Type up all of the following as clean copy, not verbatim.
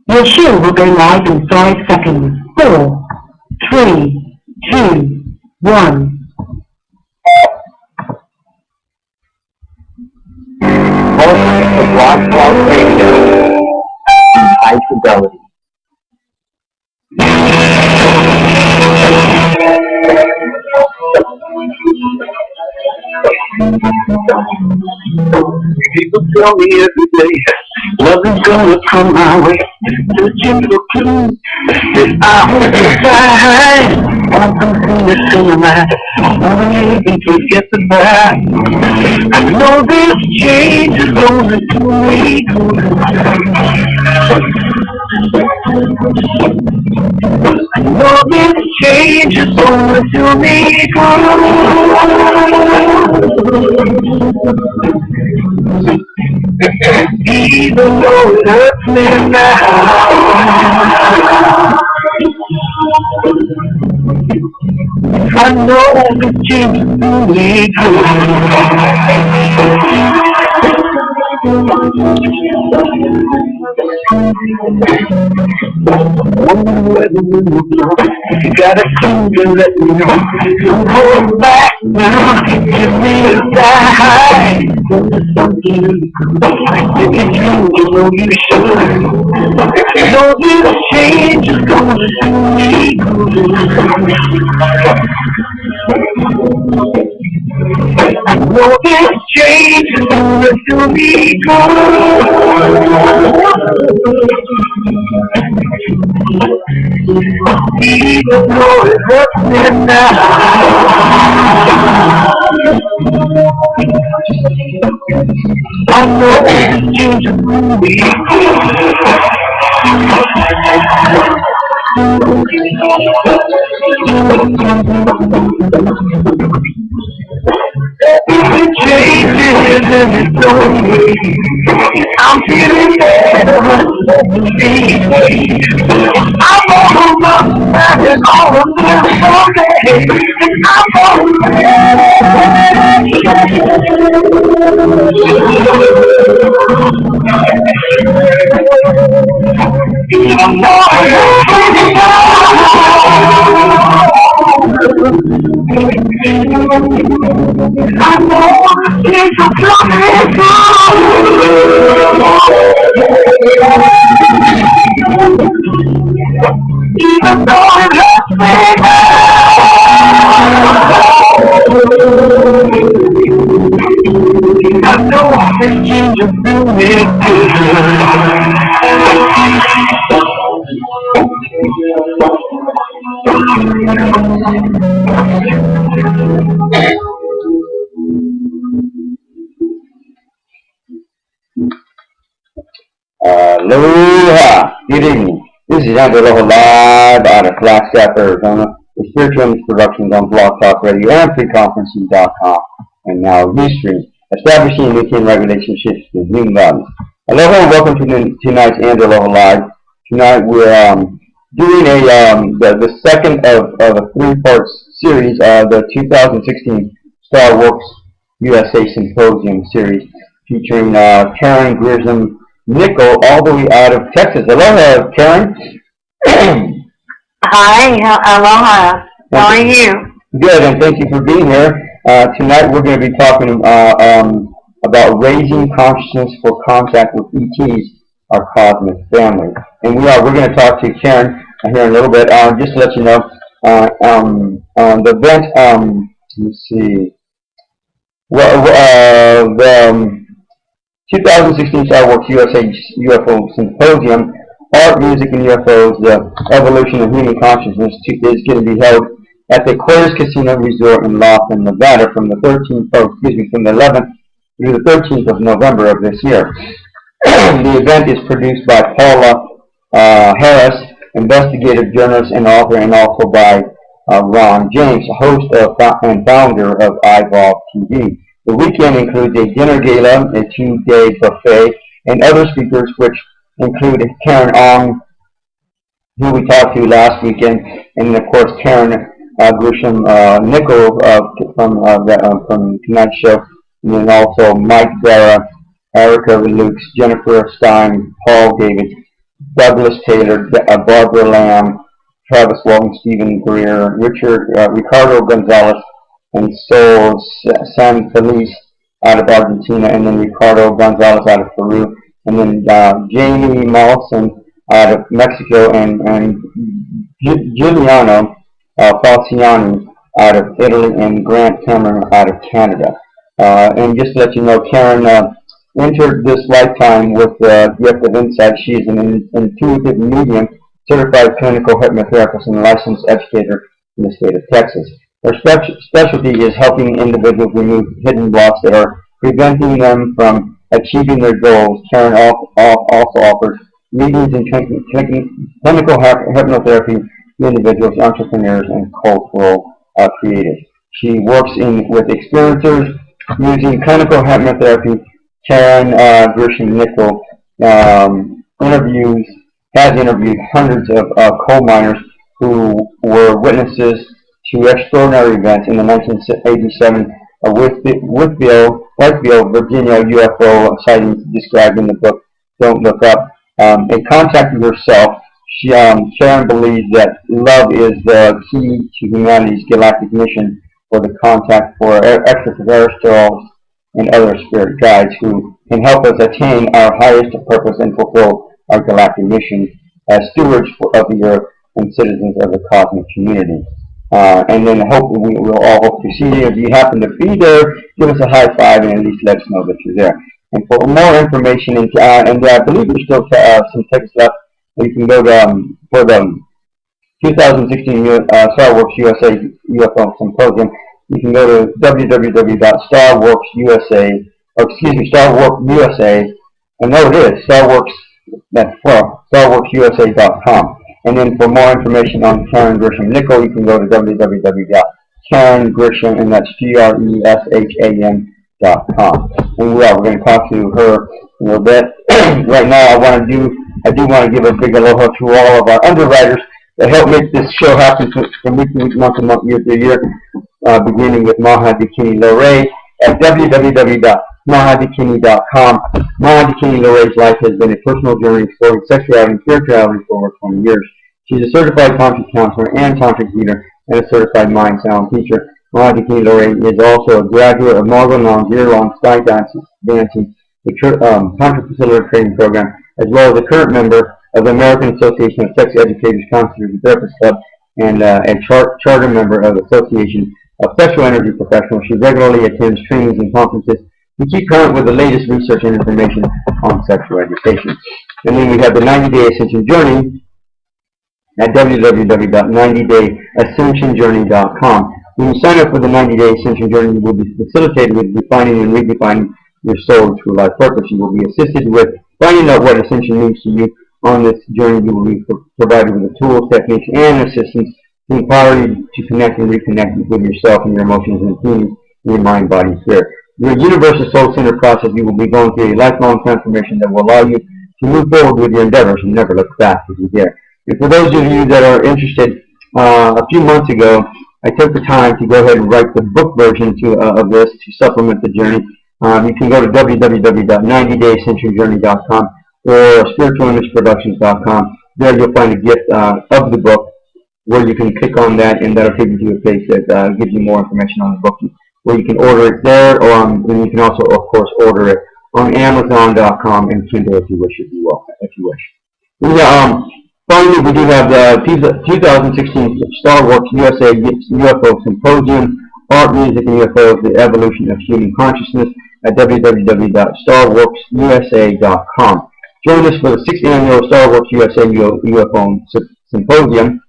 Your show will go live in 5 seconds. 4, 3, 2, 1. Welcome to Blog Talk Radio in high fidelity. People tell me every day, love is gonna come my way. The gentle clue that I hope to find. Want something that's gonna last, only people get the back. I know this change is gonna do me good. I know this change is gonna do me good. Even though it hurts me now, I know the change is doing me you gotta come to let me know. Don't hold back now. Give me a high. Something you can do, you know you should. Know this change is gonna do me good. I know this change is gonna do me good. Even though it hurts me now, I know this change is gonna be the changes and it's on me. I'm feeling better. I'm all up and all of this okay. I'm all I know it's a promise. Even though it hurts me I know this change is doing me good. Aloha! Good evening. This is Aloha live out of Flagstaff, Arizona. The Spiritual Image Productions on Blog Talk Radio and freeconferencing.com. And now Ustream, establishing nutrient relationships with human values. Aloha and welcome to tonight's Aloha Live. Tonight we're doing the second of a three-part series of the 2016 StarWorks USA Symposium series featuring Karen Gresham Nickell all the way out of Texas. Aloha, Karen. Hi, aloha. How are you? Good, and thank you for being here. Tonight we're going to be talking about raising consciousness for contact with ETs, our cosmic family. And we're going to talk to Karen here in a little bit. Just to let you know, the event, let's see, the 2016 StarWorks USA UFO Symposium, Art, Music, and UFOs, the Evolution of Human Consciousness, is going to be held at the Aquarius Casino Resort in Laughlin, Nevada, from the 11th through the 13th of November of this year. The event is produced by Paula Harris, investigative journalist and author, and also by Ron James, host and founder of iVolve TV. The weekend includes a dinner gala, a 2-day buffet, and other speakers, which include Karen Ong, who we talked to last weekend, and of course Karen Gresham Nickell from tonight's show, and then also Mike Vera, Erica Lukes, Jennifer Stein, Paul David, Douglas Taylor, Barbara Lamb, Travis Walton, Stephen Greer, Ricardo Gonzalez, and Sol San Feliz out of Argentina, and then Ricardo Gonzalez out of Peru, and then Jamie Mawson out of Mexico, and Giuliano Falciani out of Italy, and Grant Cameron out of Canada. And just to let you know, Karen entered this lifetime with the gift of insight. She is an intuitive medium, certified clinical hypnotherapist, and licensed educator in the state of Texas. Her specialty is helping individuals remove hidden blocks that are preventing them from achieving their goals. Karen also offers readings and clinical hypnotherapy to individuals, entrepreneurs, and cultural creatives. She works with experiencers using clinical hypnotherapy. Karen Gresham Nickell has interviewed hundreds of coal miners who were witnesses to extraordinary events in the 1987 Whiteville, Virginia UFO sightings described in the book Don't Look Up. In contacting herself, Karen believes that love is the key to humanity's galactic mission for the contact for extraterrestrials and other spirit guides who can help us attain our highest purpose and fulfill our galactic mission as stewards of the Earth and citizens of the cosmic community. And then hopefully we'll all hope to see you. If you happen to be there, give us a high five and at least let us know that you're there. And for more information, and I believe there's still some tickets left, you can go to, for the 2016 StarWorks USA UFO Symposium, you can go to www.starworksusa, and there it is, StarWorks, StarWorksUSA.com. And then for more information on Karen Gresham Nickell, you can go to www.KarenGresham, and that's GRESHAM.com. And we're going to talk to her a little bit. Right now, I do want to give a big aloha to all of our underwriters that help make this show happen from week to week, month to month, year to year, beginning with Maha Bikini Lorraine at www.mahadikini.com. Maha Bikini Lorraine's life has been a personal journey exploring sexuality and spirituality for over 20 years. She's a certified tantric counselor and tantric healer and a certified mind sound teacher. Maha Bikini Lorraine is also a graduate of Margot Long's year-long sky dancing, the Tantric Facilitator Training Program, as well as a current member of the American Association of Sex Educators, Counselors, and Therapists Club, and a charter member of the Association of Sexual Energy Professionals. She regularly attends trainings and conferences to keep current with the latest research and information on sexual education. And then we have the 90-Day Ascension Journey at www.90dayascensionjourney.com. When you sign up for the 90-Day Ascension Journey, you will be facilitated with defining and redefining your soul to life purpose. You will be assisted with finding out what Ascension means to you. On this journey, you will be provided with the tools, techniques, and assistance to empower you to connect and reconnect with yourself and your emotions and feelings in your mind, body, and spirit. Your universal soul-centered process, you will be going through a lifelong transformation that will allow you to move forward with your endeavors and never look back if you dare. And for those of you that are interested, a few months ago, I took the time to go ahead and write the book version of this to supplement the journey. You can go to www.90dayascensionjourney.com or spiritualimage.productions.com. There you'll find a gift of the book where you can click on that, and that'll take you to a page that gives you more information on the book, where you can order it there, and you can also, of course, order it on Amazon.com and Kindle if you wish. Finally, we do have the 2016 StarWorks USA UFO Symposium, Art, Music, and UFOs, the Evolution of Human Consciousness at www.starworksusa.com. Join us for the 6th annual StarWorks USA UFO Symposium,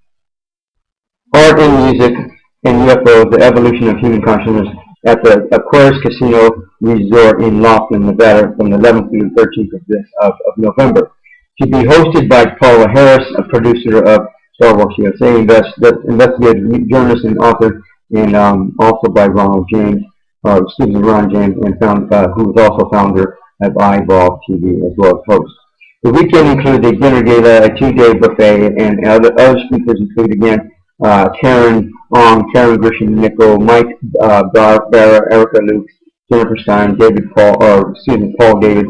Art and Music and UFOs, the Evolution of Human Consciousness at the Aquarius Casino Resort in Laughlin, Nevada from the 11th through the 13th of November. To be hosted by Paula Harris, a producer of StarWorks USA, investigative journalist and author, and also by Ron James, and who is also founder of Eyeball TV as well as host. The weekend includes a dinner gala, a 2-day buffet, and other speakers include again Karen Gresham Nickell, Mike Barra, Erica Luke, Jennifer Stein, Paul David,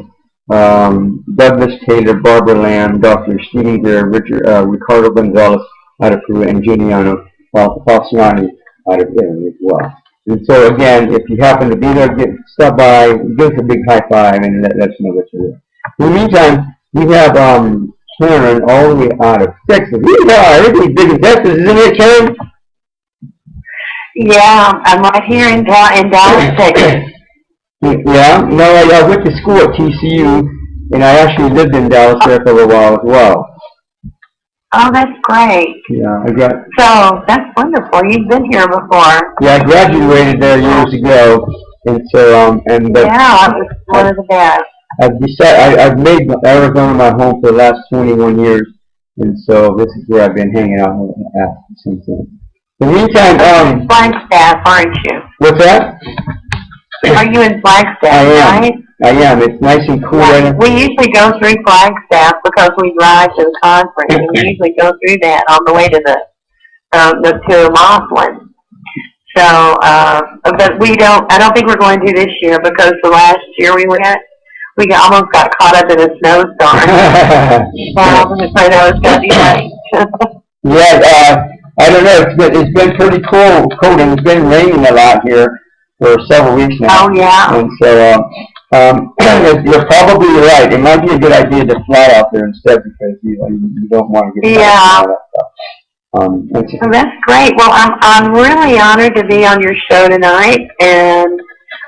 Douglas Taylor, Barbara Lamb, Dr. Stephen Greer, Ricardo Gonzalez out of Peru, and Giuliano Falciani out of Italy as well. And so again, if you happen to be there, stop by, give us a big high five, and let us know what you're doing. In the meantime, we have Karen all the way out of Texas. Everything's big in Texas, isn't it, Karen? Yeah, I'm right here in Dallas, Texas. Yeah, no, I went to school at TCU, and I actually lived in Dallas there for a while as well. Oh, that's great. Yeah, So, that's wonderful. You've been here before. Yeah, I graduated there years ago, and so, yeah, it was one of the best. I've made Arizona my home for the last 21 years, and so this is where I've been hanging out at since then. In the meantime, Flagstaff, aren't you? What's that? Are you in Flagstaff, right? I am. It's nice and cool. Yeah, we usually go through Flagstaff because we drive to the conference, and we usually go through that on the way to to Laughlin. So, but I don't think we're going to this year because the last year we almost got caught up in a snowstorm. I was afraid I was going to be late. Yeah, I don't know. It's been pretty cold, and it's been raining a lot here for several weeks now. Oh, yeah. And so, you're probably right. It might be a good idea to fly out there instead because you don't want to get all that stuff. Well, that's great. Well, I'm really honored to be on your show tonight, and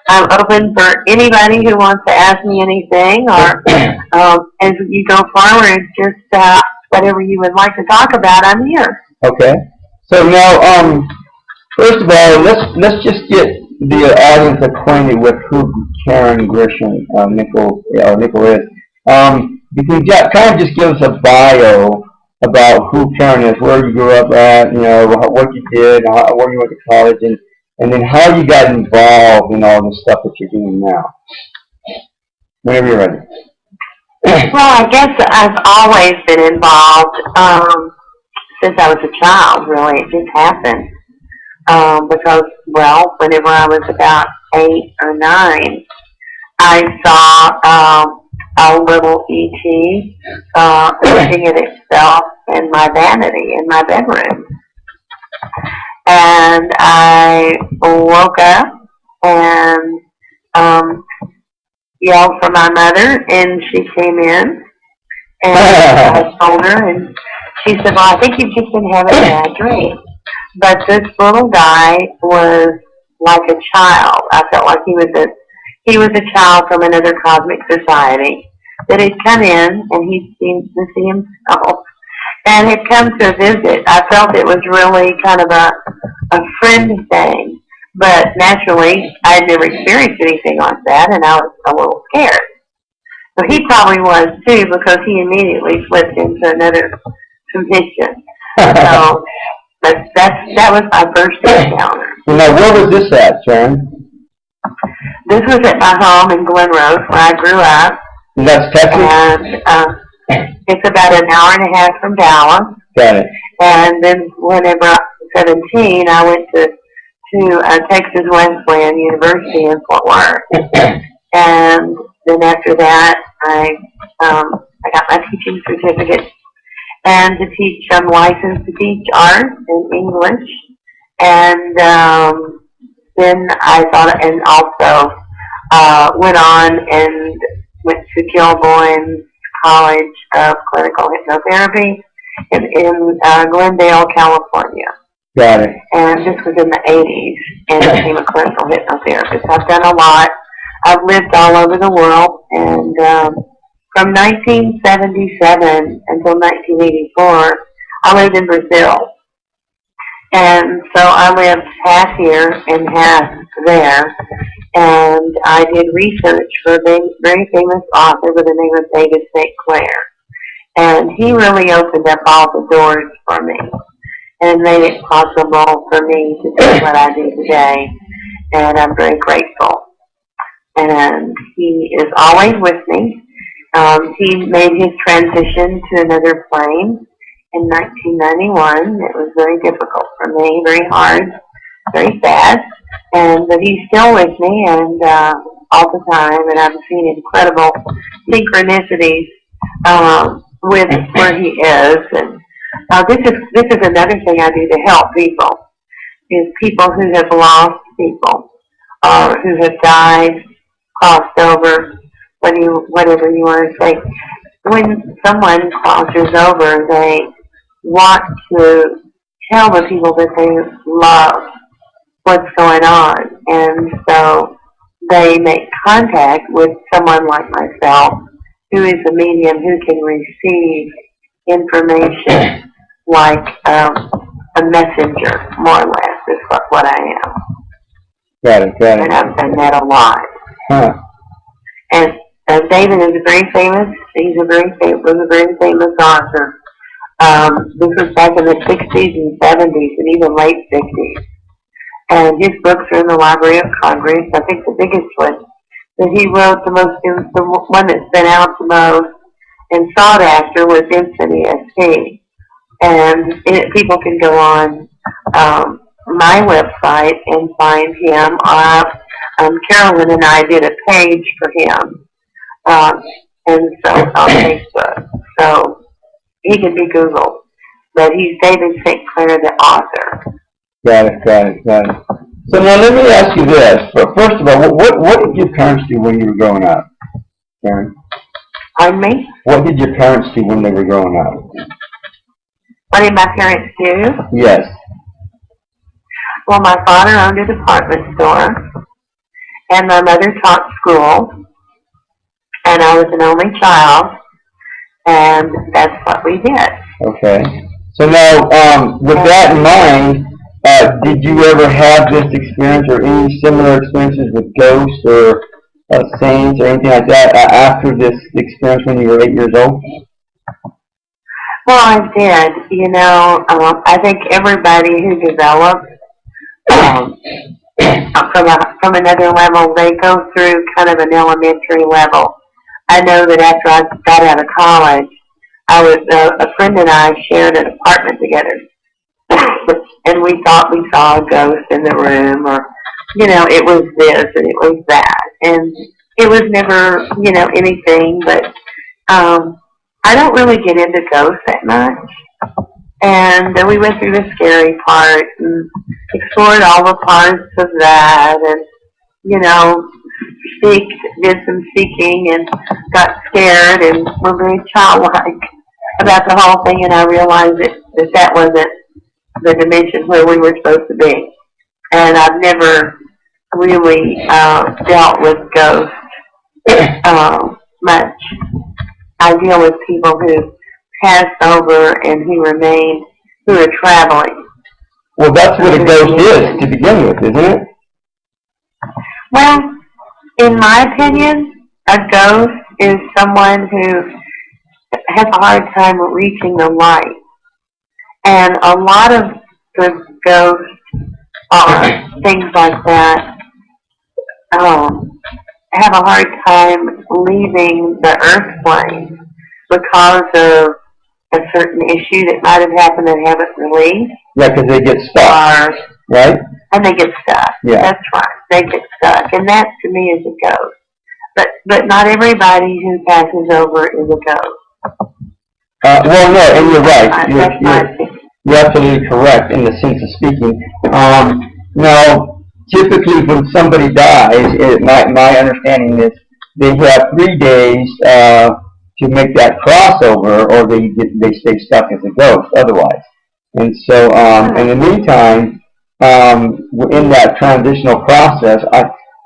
I'm open for anybody who wants to ask me anything, or as you go forward, just whatever you would like to talk about, I'm here. Okay. So now, first of all, let's just get the audience acquainted with who Karen Gresham Nickell is. You can kind of just give us a bio about who Karen is, where you grew up at, what you did, where you went to college, and then how you got involved in all the stuff that you're doing now. Whenever you're ready. Well, I guess I've always been involved since I was a child, really. It just happened. Because, well, whenever I was about 8 or 9, I saw a little E.T. looking at itself in my vanity in my bedroom. And I woke up and yelled for my mother, and she came in, and I told her, and she said, well, I think you've just been having a bad dream. But this little guy was like a child. I felt like he was a child from another cosmic society that had come in, and he seemed to see himself and had come to visit. I felt it was really kind of a friend thing, but naturally I had never experienced anything like that, and I was a little scared. So he probably was too, because he immediately flipped into another position. So that was my first encounter. Now, where was this at, Sharon? This was at my home in Glen Rose, where I grew up. And that's Texas? And it's about an hour and a half from Dallas. Got it. And then whenever I was 17, I went to Texas Wesleyan University in Fort Worth. And then after that, I got my teaching certificate. And to teach, I'm licensed to teach art and English. And then I thought, and also went on and went to Gilboyne College of Clinical Hypnotherapy in Glendale, California. Got it. And this was in the 80s, and became a clinical hypnotherapist. I've done a lot. I've lived all over the world, and from 1977 until 1984, I lived in Brazil. And so I lived half here and half there. And I did research for a very famous author by the name of David St. Clair. And he really opened up all the doors for me and made it possible for me to do what I do today. And I'm very grateful. And he is always with me. He made his transition to another plane in 1991. It was very difficult for me, very hard, very sad. But he's still with me, and all the time, and I've seen incredible synchronicities with where he is. And this is another thing I do to help people, is people who have lost people, or who have died, crossed over, whatever you want to say. When someone crosses over, they want to tell the people that they love what's going on, and so they make contact with someone like myself, who is a medium who can receive information like a messenger, more or less, is what I am. Got it. And I've done that a lot. Huh. And David is very famous. Was a very famous author. This was back in the 60s and 70s and even late 60s. And his books are in the Library of Congress. I think the biggest one that he wrote, the one that's been out the most and sought after, was Infinity ESP. And people can go on my website and find him. Carolyn and I did a page for him, and so on Facebook. So he can be Googled. But he's David St. Clair, the author. Got it. So now let me ask you this. First of all, what did your parents do when you were growing up, Karen? Pardon me? What did your parents do when they were growing up? What did my parents do? Yes. Well, my father owned a department store, and my mother taught school, and I was an only child, and that's what we did. Okay. So now, with that in mind, did you ever have this experience or any similar experiences with ghosts or saints or anything like that after this experience when you were 8 years old? Well, I did. I think everybody who develops from another level, they go through kind of an elementary level. I know that after I got out of college, a friend and I shared an apartment together, and we thought we saw a ghost in the room, or it was this and it was that, and it was never anything. But I don't really get into ghosts that much. And then we went through the scary part and explored all the parts of that, and did some seeking and got scared and were very childlike about the whole thing. And I realized that wasn't the dimension where we were supposed to be. And I've never really dealt with ghosts much. I deal with people who passed over and who are traveling. Well, that's what a ghost is to begin with, isn't it? Well, in my opinion, a ghost is someone who has a hard time reaching the light. And a lot of the ghosts or things like that have a hard time leaving the earth plane because of a certain issue that might have happened and haven't released. Yeah, because they get stuck, right? And they get stuck. Yeah. That's right. They get stuck. And that, to me, is a ghost. But not everybody who passes over is a ghost. Well, no, and you're right. You're absolutely correct in the sense of speaking. Now, typically when somebody dies, my understanding is they have 3 days to make that crossover, or they stay stuck as a ghost otherwise. And so, in the meantime, in that transitional process,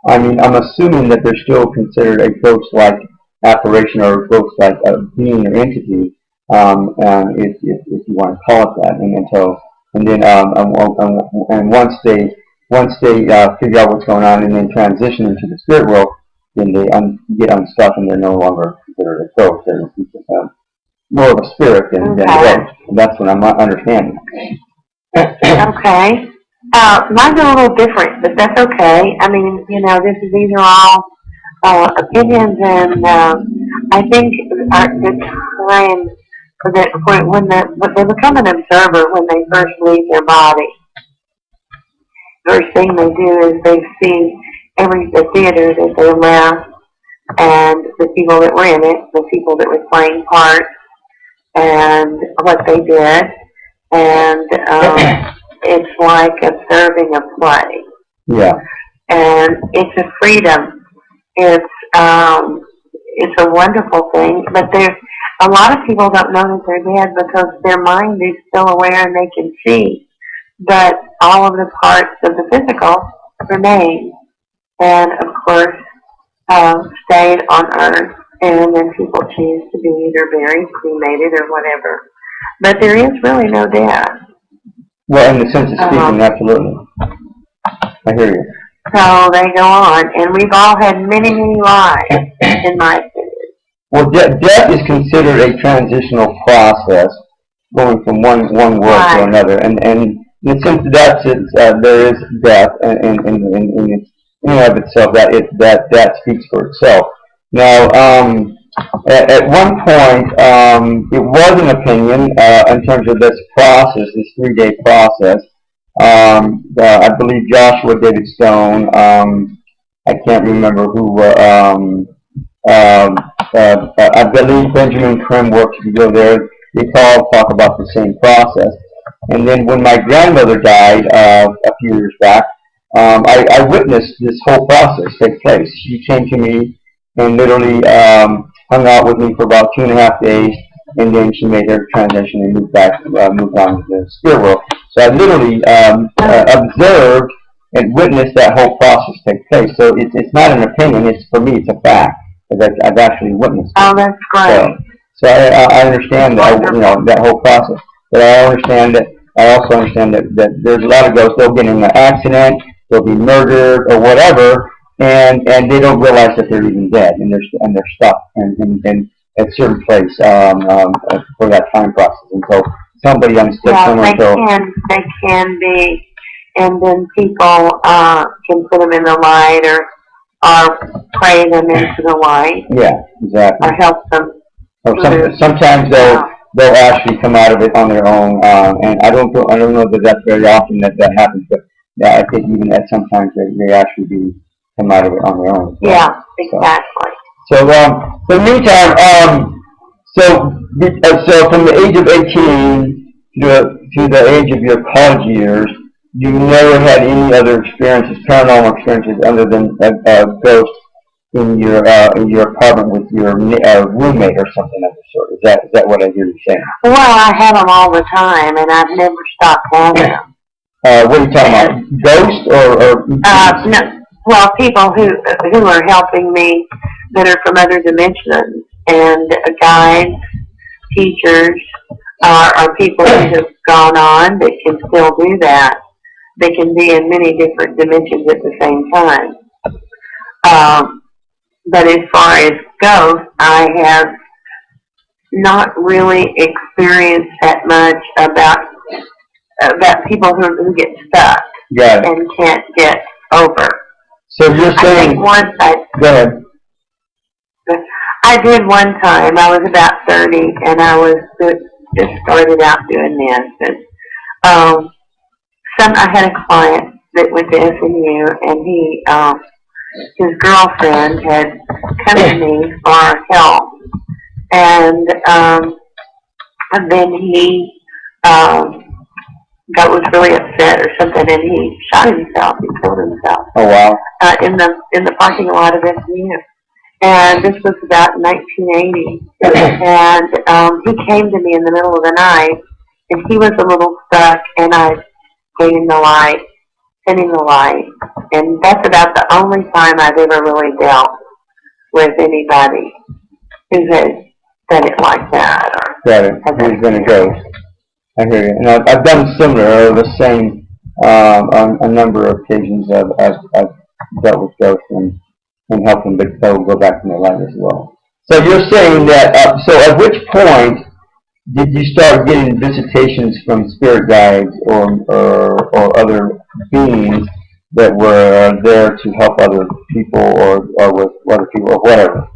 I'm assuming that they're still considered a ghost-like apparition or a ghost-like being or entity, if you want to call it that. And once they figure out what's going on and then transition into the spirit world, then they get unstuck and they're no longer considered a ghost. They're more of a spirit than a ghost. And that's what I'm understanding. Okay. Mine's a little different, but that's okay. I mean, these are all opinions, and I think the time when they become an observer when they first leave their body, first thing they do is they see the theater that they left, and the people that were in it, the people that were playing parts, and what they did, and it's like observing a play. Yeah. And it's a freedom. It's a wonderful thing, but there's a lot of people don't know that they're dead because their mind is still aware and they can see, but all of the parts of the physical remain, and of course stayed on Earth, and then people choose to be either buried, cremated, or whatever. But there is really no death. Well, in the sense of speaking, absolutely. I hear you. So they go on, and we've all had many, many lives, in my opinion. Well, death is considered a transitional process, going from one world to another, and in the sense of that, there is death, in and of itself, that speaks for itself. Now, at one point, it was an opinion in terms of this process, this 3-day process. I believe Joshua David Stone, I can't remember who, I believe Benjamin Kremworks, if you go there, they talk about the same process. And then when my grandmother died a few years back, I witnessed this whole process take place. She came to me and literally hung out with me for about 2.5 days, and then she made her transition and moved on to the spirit world. So I literally observed and witnessed that whole process take place. So it's not an opinion. For me, it's a fact, because I've actually witnessed it. Oh, that's great. So I understand that, that whole process. But I also understand that there's a lot of ghosts. They'll get in an accident, they'll be murdered or whatever, and they don't realize that they're even dead, and they're stuck in a certain place for that time process until somebody understands. Yeah, they can be, and then people can put them in the light or pray them into the light. Yeah, exactly. Or help them. Or sometimes they'll actually come out of it on their own, and I don't know that that's very often that happens, but yeah, I think even that sometimes they actually do come out of it on their own. Yeah, exactly. So, in the meantime, so from the age of 18 to the age of your college years, you never had any other experiences, paranormal experiences, other than a ghost in your apartment with your roommate or something of the sort. Is that what I hear you saying? Well, I have them all the time, and I've never stopped having them. What are you talking about? Ghosts or? No. Well, people who are helping me that are from other dimensions, and guides, teachers, are people who have gone on that can still do that. They can be in many different dimensions at the same time. But as far as ghosts, I have not really experienced that much about people who get stuck and can't get over. So you're saying? I think once Go ahead. I did one time. I was about 30, and I was just started out doing this. And I had a client that went to SMU, and his girlfriend had come to me for help, and then he was really upset or something, and he shot himself. He killed himself. Oh wow! In the parking lot of SMU, and this was about 1980. And he came to me in the middle of the night, and he was a little stuck, and I gave him the light. Sending the light, and that's about the only time I've ever really dealt with anybody who has done it like that. Got it. Who's been a ghost? I hear you. And I've done similar, or the same, on a number of occasions. I've dealt with ghosts and helped them, but they'll go back to their light as well. So you're saying that. So at which point did you start getting visitations from spirit guides or other beings that were there to help other people or with other people or whatever?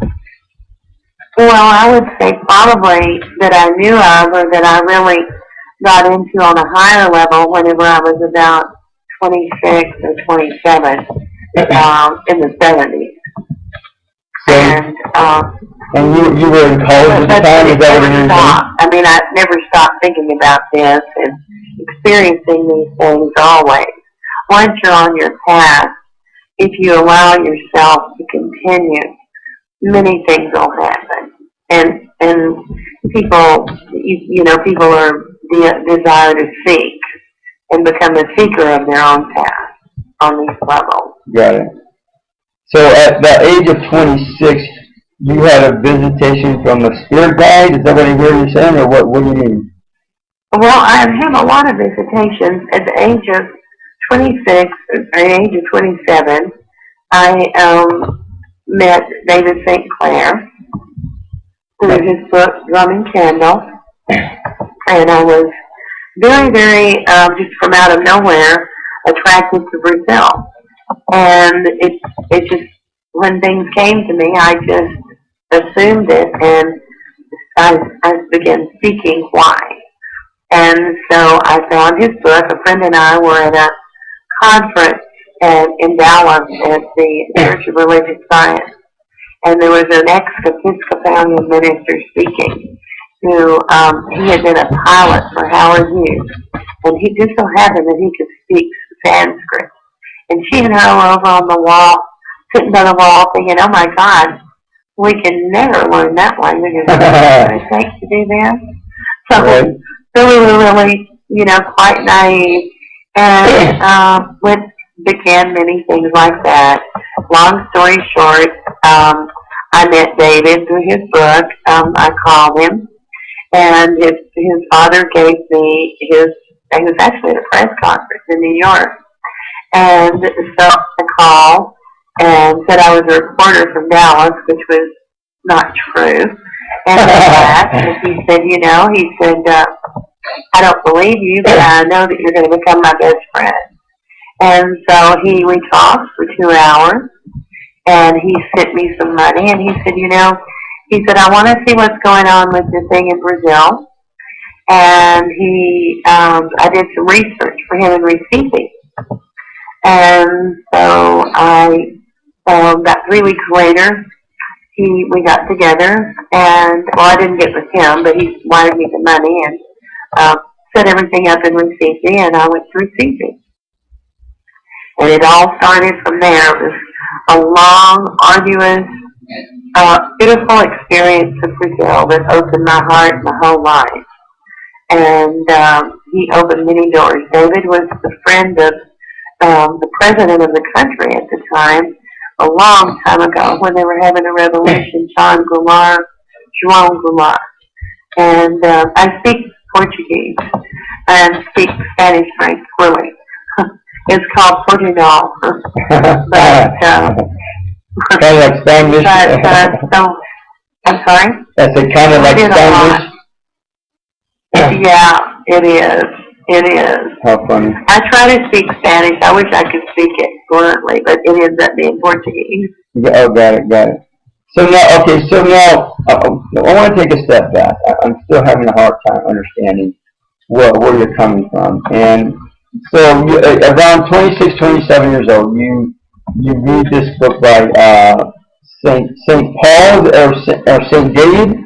Well, I would say probably that I knew of, or that I really got into on a higher level whenever I was about 26 or 27. in the 70s. So, and you were in college at the time? Is that what you were doing? I mean, I never stopped thinking about this and experiencing these things always. Once you're on your path, if you allow yourself to continue, many things will happen. And people, people are desire to seek and become a seeker of their own path on these levels. Got it. So at the age of 26, you had a visitation from a spirit guide? Is that what I hear you saying, or what do you mean? Well, I've had a lot of visitations. At the age of 26, or the age of 27, I met David St. Clair through his book, Drumming Candle. And I was very, very, just from out of nowhere, attracted to Brazil. And it just, when things came to me, I just assumed it, and I began seeking why. And so I found his book. A friend and I were at a conference in Dallas at the Church of Religious Science, and there was an ex-Episcopalian minister speaking who, he had been a pilot for Howard Hughes, and he just so happened that he could speak Sanskrit. And she and I were over on the wall, sitting by the wall, thinking, oh my God, we can never learn that language. Is what it takes to do that? So, right. So we were really, quite naive, and began many things like that. Long story short, I met David through his book. I called him, and his father gave me it was actually at a press conference in New York. And so I called and said I was a reporter from Dallas, which was not true. And they laughed, and he said, I don't believe you, but I know that you're going to become my best friend. And so we talked for 2 hours, and he sent me some money, and he said, I want to see what's going on with the thing in Brazil. And I did some research for him in Recife. And so about 3 weeks later, we got together, and, I didn't get with him, but he wanted me the money, and set everything up in Recife, and I went to Recife. And it all started from there. It was a long, arduous, beautiful experience of Brazil that opened my heart my whole life. And he opened many doors. David was the friend of the president of the country at the time, a long time ago, when they were having a revolution, João Goulart. And I speak Portuguese and speak Spanish very poorly. It's called Portugal. But, kind of like Spanish. I'm sorry? That's kind of like Spanish. Yeah, it is. It is. How funny. I try to speak Spanish. I wish I could speak it fluently, but it ends up being Portuguese. Yeah, oh, got it. So now, I want to take a step back. I'm still having a hard time understanding where you're coming from. And so, around 26, 27 years old, you read this book by St. Paul or St. David?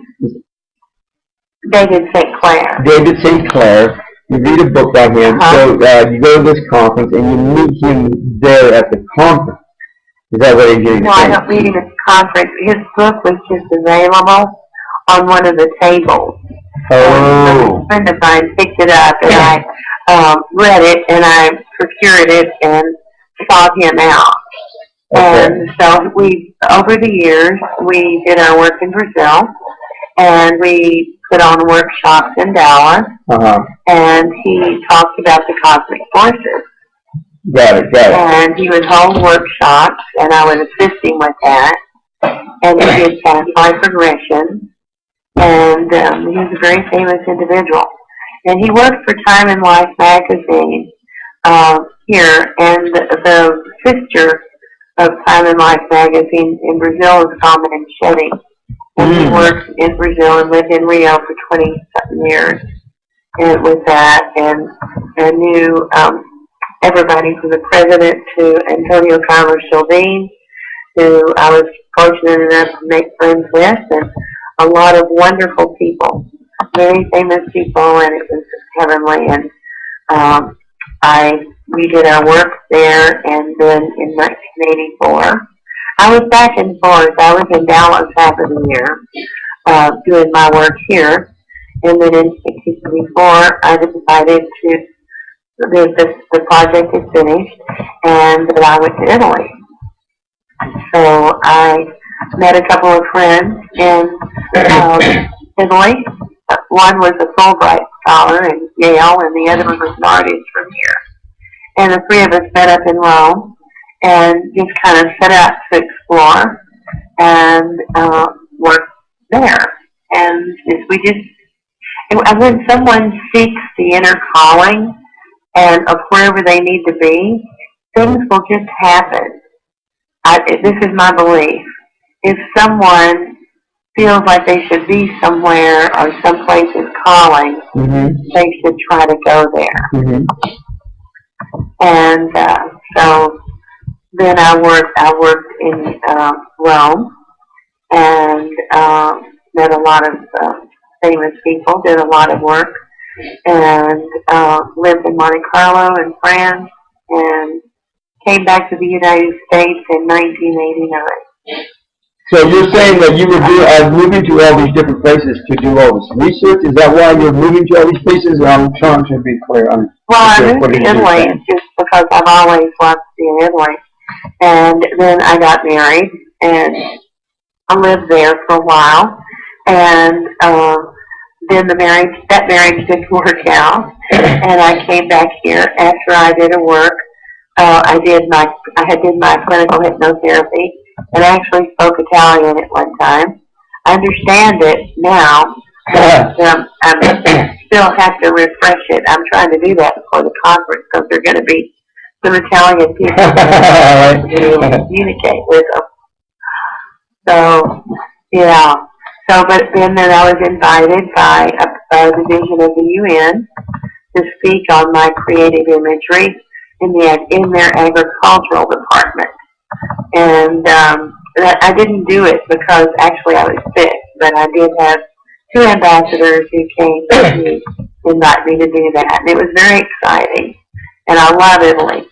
David St. Clair. David St. Clair. You read a book by him. So you go to this conference and you meet him there at the conference. Is that what you're saying? No, I don't read him at the conference. His book was just available on one of the tables. Oh. A friend of mine picked it up, and I read it, and I procured it and sought him out. Okay. And so over the years, we did our work in Brazil, and we put on workshops in Dallas, and he talked about the cosmic forces. Got it. And he would hold workshops, and I would assist him with that. And he did past life regression, and he was a very famous individual. And he worked for Time and Life magazine here, and the sister of Time and Life magazine in Brazil is called Manchetti. And he worked in Brazil and lived in Rio for 20-something years. And with that, and knew everybody from the president to Antonio Carlos Jobim, who I was fortunate enough to make friends with, and a lot of wonderful people, very famous people, and it was heavenly. And we did our work there, and then in 1984, I was back and forth. I was in Dallas half of the year, doing my work here, and then in 1984, I decided to, the project is finished, and that I went to Italy. So I met a couple of friends in Italy. One was a Fulbright scholar in Yale, and the other one was an artist from here. And the three of us met up in Rome and just kind of set out to explore and work there. And when someone seeks the inner calling and of wherever they need to be, things will just happen. This is my belief. If someone feels like they should be somewhere or someplace is calling, they should try to go there. And so then I worked in Rome and met a lot of famous people, did a lot of work, and lived in Monte Carlo in France, and came back to the United States in 1989. So you're saying that you were moving to all these different places to do all this research? Is that why you're moving to all these places? I'm trying to be clear on. Well, I moved to Italy just because I've always loved to be in Italy. And then I got married, and I lived there for a while. And then that marriage didn't work out. And I came back here after I did a work. I did my clinical hypnotherapy, and I actually spoke Italian at one time. I understand it now, but I still have to refresh it. I'm trying to do that before the conference, because there are going to be some Italian people to communicate with them. So, yeah. So, but then I was invited by a division of the UN to speak on my creative imagery in their agricultural department. And I didn't do it because actually I was sick, but I did have two ambassadors who came to invite me to do that. And it was very exciting. And I love Italy.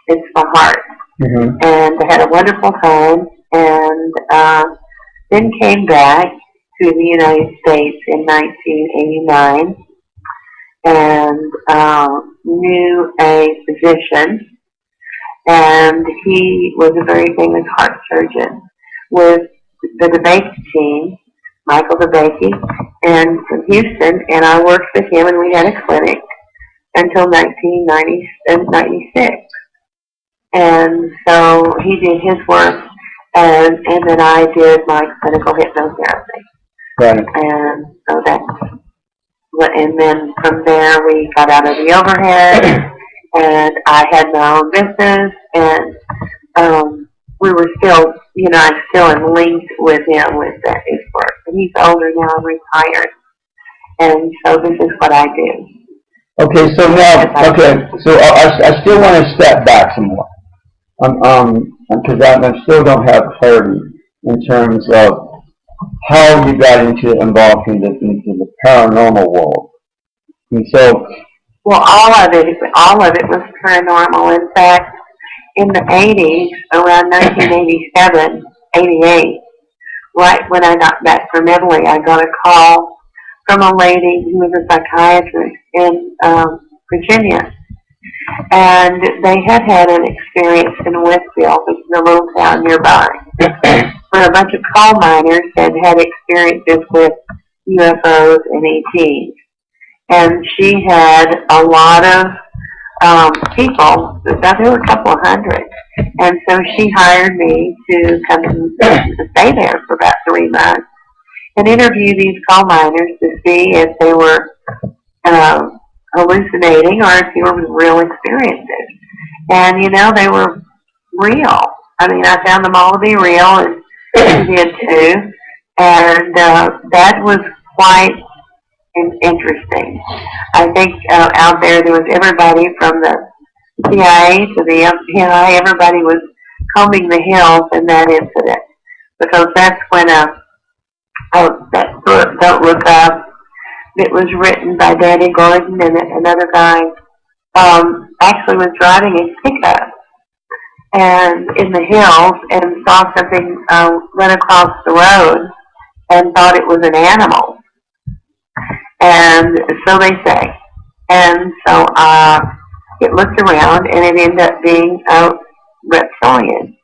It's my heart. And I had a wonderful time, and then came back to the United States in 1989 and knew a physician, and he was a very famous heart surgeon with the DeBakey team, Michael DeBakey, and from Houston, and I worked with him, and we had a clinic until 1996. And so he did his work, and then I did my clinical hypnotherapy. Right. And so and then from there we got out of the overhead, and I had my own business, and we were still, I'm still in link with him with his work. And he's older now, I'm retired. And so this is what I do. Okay, so now, so I still want to step back some more. Because I still don't have clarity in terms of how you got involved into the paranormal world. And so, well, all of it was paranormal. In fact, in the 80s, around 1987, 88, right when I got back from Italy, I got a call from a lady who was a psychiatrist in Virginia. And they had an experience in Westfield, which is a little town nearby, where a bunch of coal miners had experiences with UFOs and ETs. And she had a lot of people, there were a couple of hundred. And so she hired me to come and stay there for about 3 months and interview these coal miners to see if they were hallucinating or if they were real experiences. And, they were real. I mean, I found them all to be real, and she did too. And that was quite interesting. I think out there was everybody from the CIA to the FBI. Everybody was combing the hills in that incident because that's when that book, Don't Look Up, it was written by Danny Gordon and another guy, actually was driving a pickup and in the hills and saw something run across the road and thought it was an animal. And so they say. And so it looked around and it ended up being a reptilian.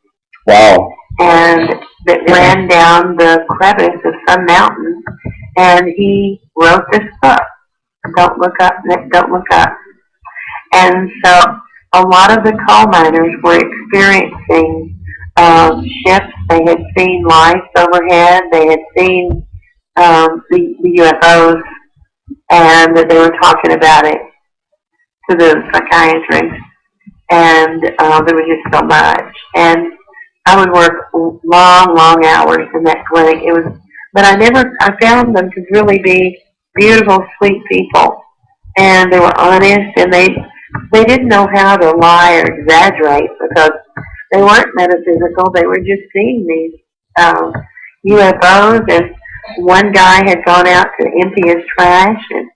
Wow. And that ran down the crevice of some mountain, and he wrote this book, Don't Look Up, Don't Look Up. And so a lot of the coal miners were experiencing shifts. They had seen lights overhead. They had seen the UFOs, and that they were talking about it to the psychiatrist. And there was just so much. And I would work long hours in that clinic. It was, but I found them to really be beautiful, sweet people, and they were honest, and they didn't know how to lie or exaggerate because they weren't metaphysical. They were just seeing these UFOs. And one guy had gone out to empty his trash, and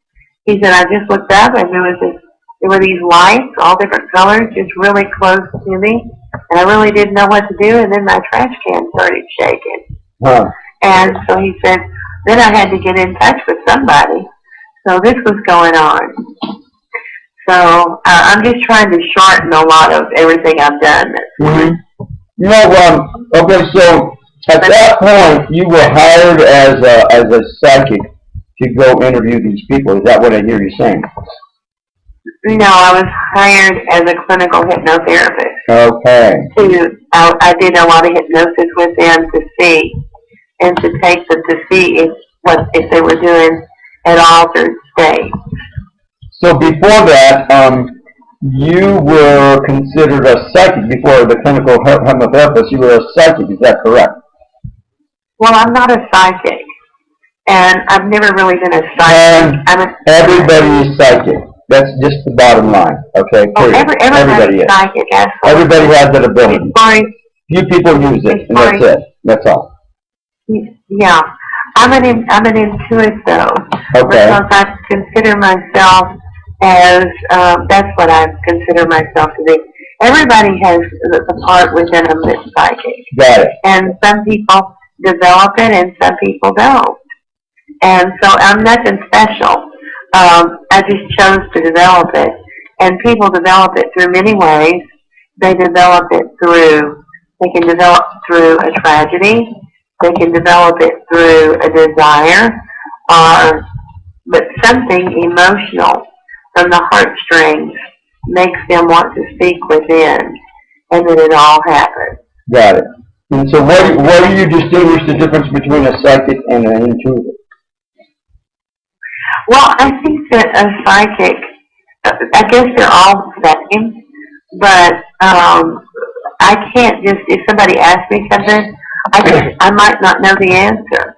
he said, "I just looked up, and there were these lights, all different colors, just really close to me. And I really didn't know what to do, and then my trash can started shaking." Huh. And so he said, then I had to get in touch with somebody. So this was going on. So I'm just trying to shorten a lot of everything I've done. Mm-hmm. You know, okay, so at that point, you were hired as a psychic to go interview these people. Is that what I hear you saying? No, I was hired as a clinical hypnotherapist. Okay. I did a lot of hypnosis with them to see, and to take them to see if they were doing an altered state. So before that, you were considered a psychic before the clinical hypnotherapist. You were a psychic, is that correct? Well, I'm not a psychic, and I've never really been a psychic. Everybody is psychic. That's just the bottom line, okay? Everybody is. Psychic, absolutely. Everybody has that ability. Few people use it, and that's it. That's all. Yeah. I'm an intuitive, though. Okay. Because I consider myself as, that's what I consider myself to be. Everybody has the part within them that's psychic. Got it. And some people develop it, and some people don't. And so I'm nothing special. I just chose to develop it. And people develop it through many ways. They can develop through a tragedy. They can develop it through a desire, but something emotional from the heartstrings makes them want to speak within, and then it all happens. Got it. And so what do you distinguish the difference between a psychic and an intuitive? Well, I think that a psychic, I guess they're all the same, but I can't just, if somebody asks me something, I might not know the answer.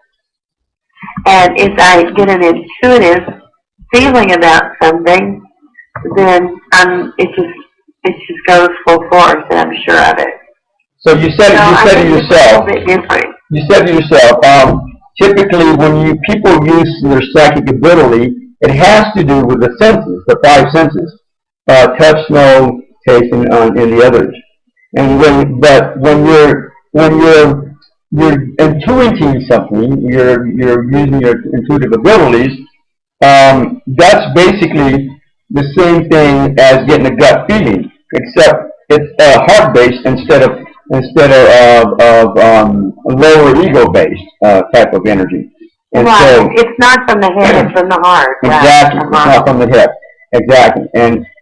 And if I get an intuitive feeling about something, then it just goes full force, and I'm sure of it. So you said to yourself, typically when people use their psychic ability, it has to do with the senses, the five senses, touch, smell, taste, and the others. And when you're intuiting something, you're using your intuitive abilities. That's basically the same thing as getting a gut feeling, except it's heart-based instead of lower ego-based type of energy. And right. so it's not from the head; it's from the heart. Exactly. Right? It's not from the head. Exactly.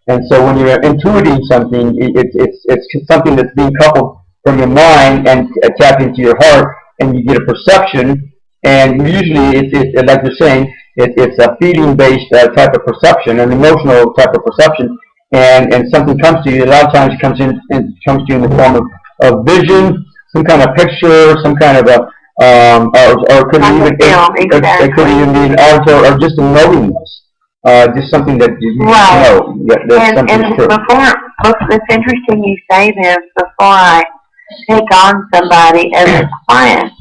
And so when you're intuiting something, it's something that's being coupled from your mind and tapped into your heart, and you get a perception. And usually, it's like you're saying, it's a feeling-based type of perception, an emotional type of perception. And something comes to you. A lot of times, it comes to you in the form of vision, some kind of picture, some kind of a or could it could even be an audio or just a knowingness. Just something that you know. That's and true. it's interesting you say this. Before I take on somebody as a client,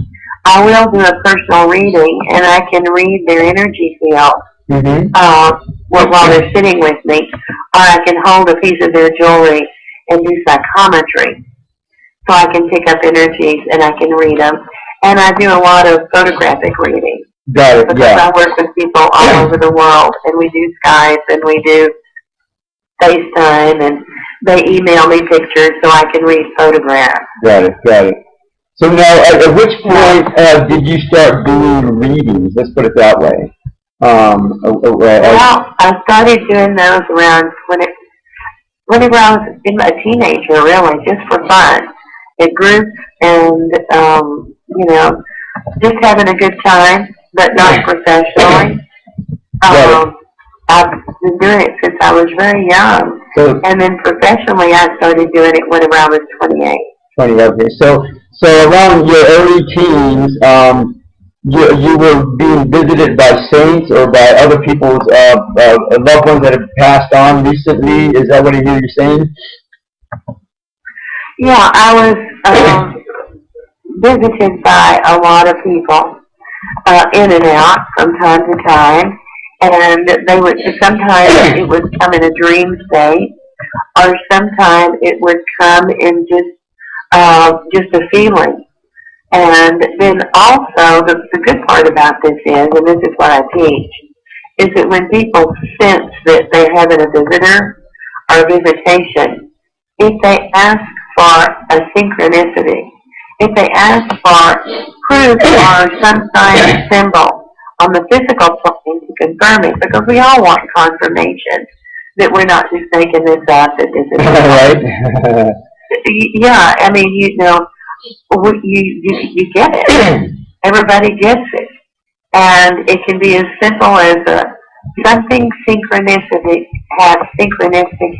I will do a personal reading, and I can read their energy field while they're sitting with me, or I can hold a piece of their jewelry and do psychometry. So I can pick up energies and I can read them. And I do a lot of photographic reading. Got it, because I work with people all over the world, and we do Skype and we do FaceTime, and they email me pictures so I can read photographs. Got it. So now, at which point did you start doing readings? Let's put it that way. Well, I started doing those around whenever I was a teenager, really, just for fun, at groups, and just having a good time, but not professionally. I've been doing it since I was very young, and then professionally, I started doing it whenever I was 28. 20, okay. So around your early teens, you were being visited by saints or by other people's loved ones that have passed on recently. Is that what I hear you saying? Yeah, I was visited by a lot of people in and out from time to time, and they would sometimes it would come in a dream state, or sometimes it would come in just a feeling. And then also, the good part about this is, and this is what I teach, is that when people sense that they're having a visitor or visitation, if they ask for a synchronicity, if they ask for proof or some sign or symbol on the physical plane to confirm it, because we all want confirmation that we're not just making this up, that this is right. Yeah, I mean, you get it. Everybody gets it. And it can be as simple as something synchronistic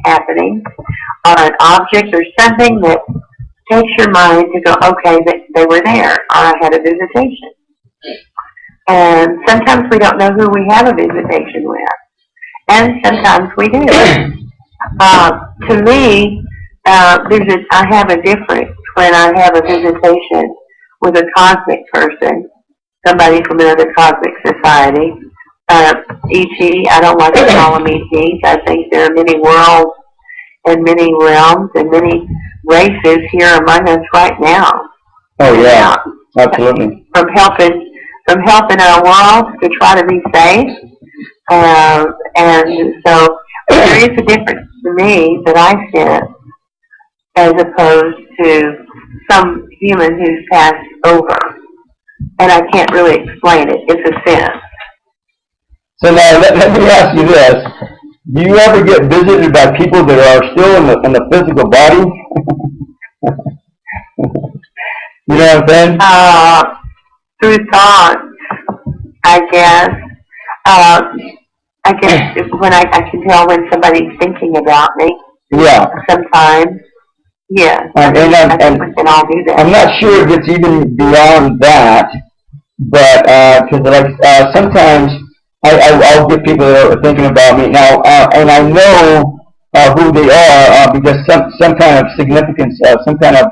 happening, or an object or something that takes your mind to go, okay, they were there, or I had a visitation. And sometimes we don't know who we have a visitation with. And sometimes we do. To me, I have a difference when I have a visitation with a cosmic person, somebody from another cosmic society. E.T., I don't like to call them ETs. I think there are many worlds and many realms and many races here among us right now. Oh yeah, absolutely. From helping our world to try to be safe, and so there is a difference to me that I sense, as opposed to some human who's passed over, and I can't really explain it. It's a sense. So now let me ask you this: do you ever get visited by people that are still in the physical body? You know what I'm saying? Through thoughts, I guess. I guess when I can tell when somebody's thinking about me. Yeah. Sometimes. Yeah. And we can all do that. I'm not sure if it's even beyond that, but because sometimes I'll get people that are thinking about me now, and I know who they are because some kind of significance, some kind of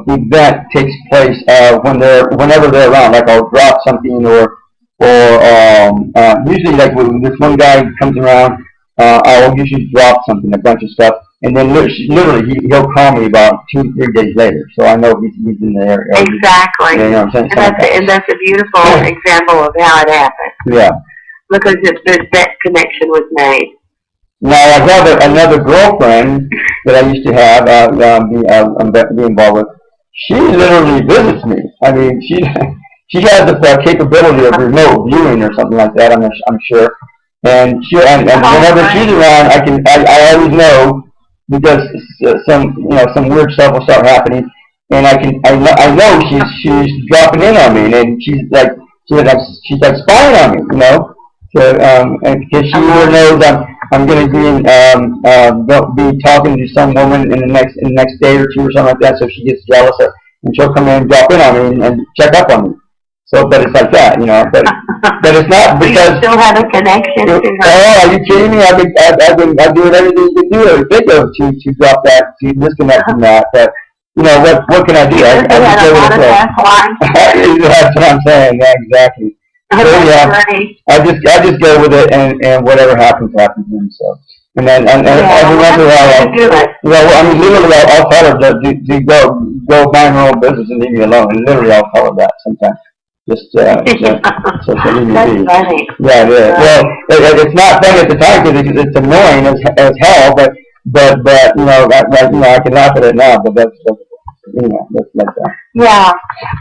event takes place whenever they're around. Like I'll drop something, or usually like when this one guy comes around, I'll usually drop something, a bunch of stuff, and then literally he'll call me about 2 or 3 days later, so I know he's in the area. Exactly. You know what I'm saying? And that's a beautiful example of how it happened. Yeah. Because that connection was made. Now I have another girlfriend that I used to have, be involved with. She literally visits me. I mean, she has the capability of remote viewing or something like that. I'm sure. And whenever she's around, I always know, because some weird stuff will start happening, and I know she's dropping in on me, and she's like spying on me, you know. So and because she knows I'm going to be talking to some woman in the next day or two or something like that, so she gets jealous, and she'll come in and drop in on me and check up on me. So, but it's like that, you know. But it's not because. You still have a connection to her. Oh, are you kidding me? I'm doing everything you can do or think of to drop that, to disconnect from that. But you know what can I do? I just go with the flow. That's what I'm saying. Yeah, exactly. So yeah, I just go with it, and whatever happens, happens. So, and then I remember I mean, literally, I'll tell her to go mind her own business and leave me alone. And literally, I'll tell her that sometimes. Just so she'll leave me be. Funny. Yeah, it is. Well, it's not funny at the time because it's annoying as hell. But you know, I can laugh at it now. But that's like that. Yeah.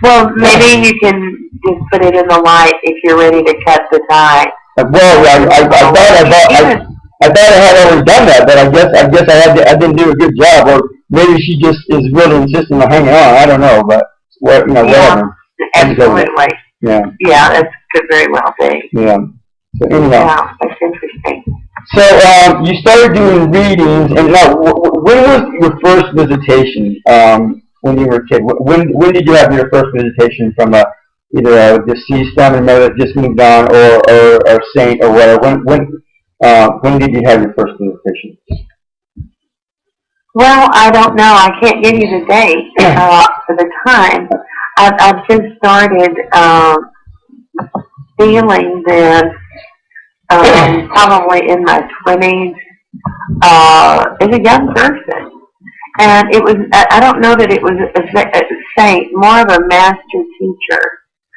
Well, maybe you can just put it in the light if you're ready to cut the tie. Well, I thought I had already done that, but I guess I didn't do a good job, or maybe she just is really insisting on hanging on. I don't know, but whatever. Absolutely. Yeah. Yeah, that could very well be. Yeah. So anyhow. Yeah, that's interesting. So you started doing readings, and now when was your first visitation? When you were a kid, when did you have your first visitation from either a deceased family member that just moved on, or a saint, or whatever? When did you have your first visitation? Well, I don't know. I can't give you the date for the time. I've just started dealing with probably in my 20s as a young person. And it was, I don't know that it was a saint, more of a master teacher.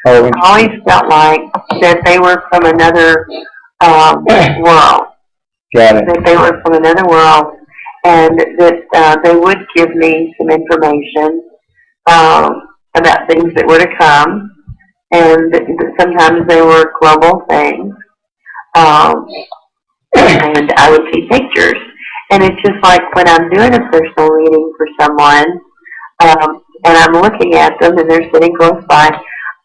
I always felt like that they were from another world. Got it. That they were from another world, and that they would give me some information about things that were to come, and sometimes they were global things. And I would see pictures. And it's just like when I'm doing a personal reading for someone, and I'm looking at them and they're sitting close by,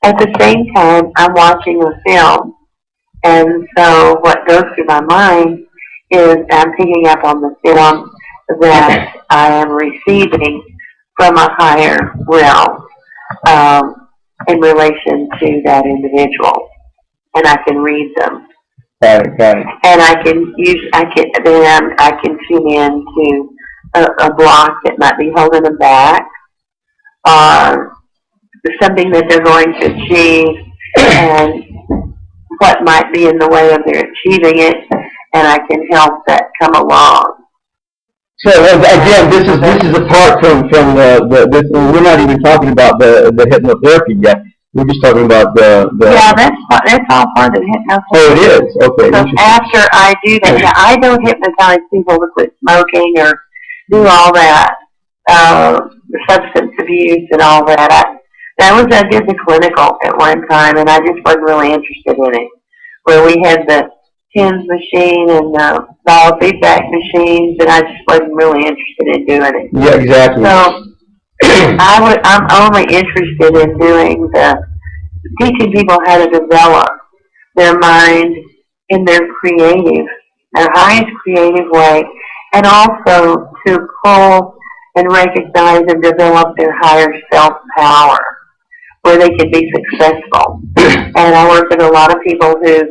at the same time I'm watching a film. And so what goes through my mind is I'm picking up on the film that I am receiving from a higher realm in relation to that individual. And I can read them. Got it. And I can tune in to a block that might be holding them back, something that they're going to achieve, and what might be in the way of their achieving it, and I can help that come along. So again, this is apart from this. We're not even talking about the hypnotherapy yet. We're just talking about the. Yeah, that's all part of the hypnosis. Oh, it is? Okay. So after I do that, yeah, I don't hypnotize people to quit smoking or do all that, substance abuse and all that. I did the clinical at one time, and I just wasn't really interested in it. Where we had the TINS machine and the biofeedback machines, and I just wasn't really interested in doing it. Yeah, exactly. So I'm only interested in teaching people how to develop their mind in their highest creative way, and also to pull and recognize and develop their higher self-power, where they can be successful. And I work with a lot of people who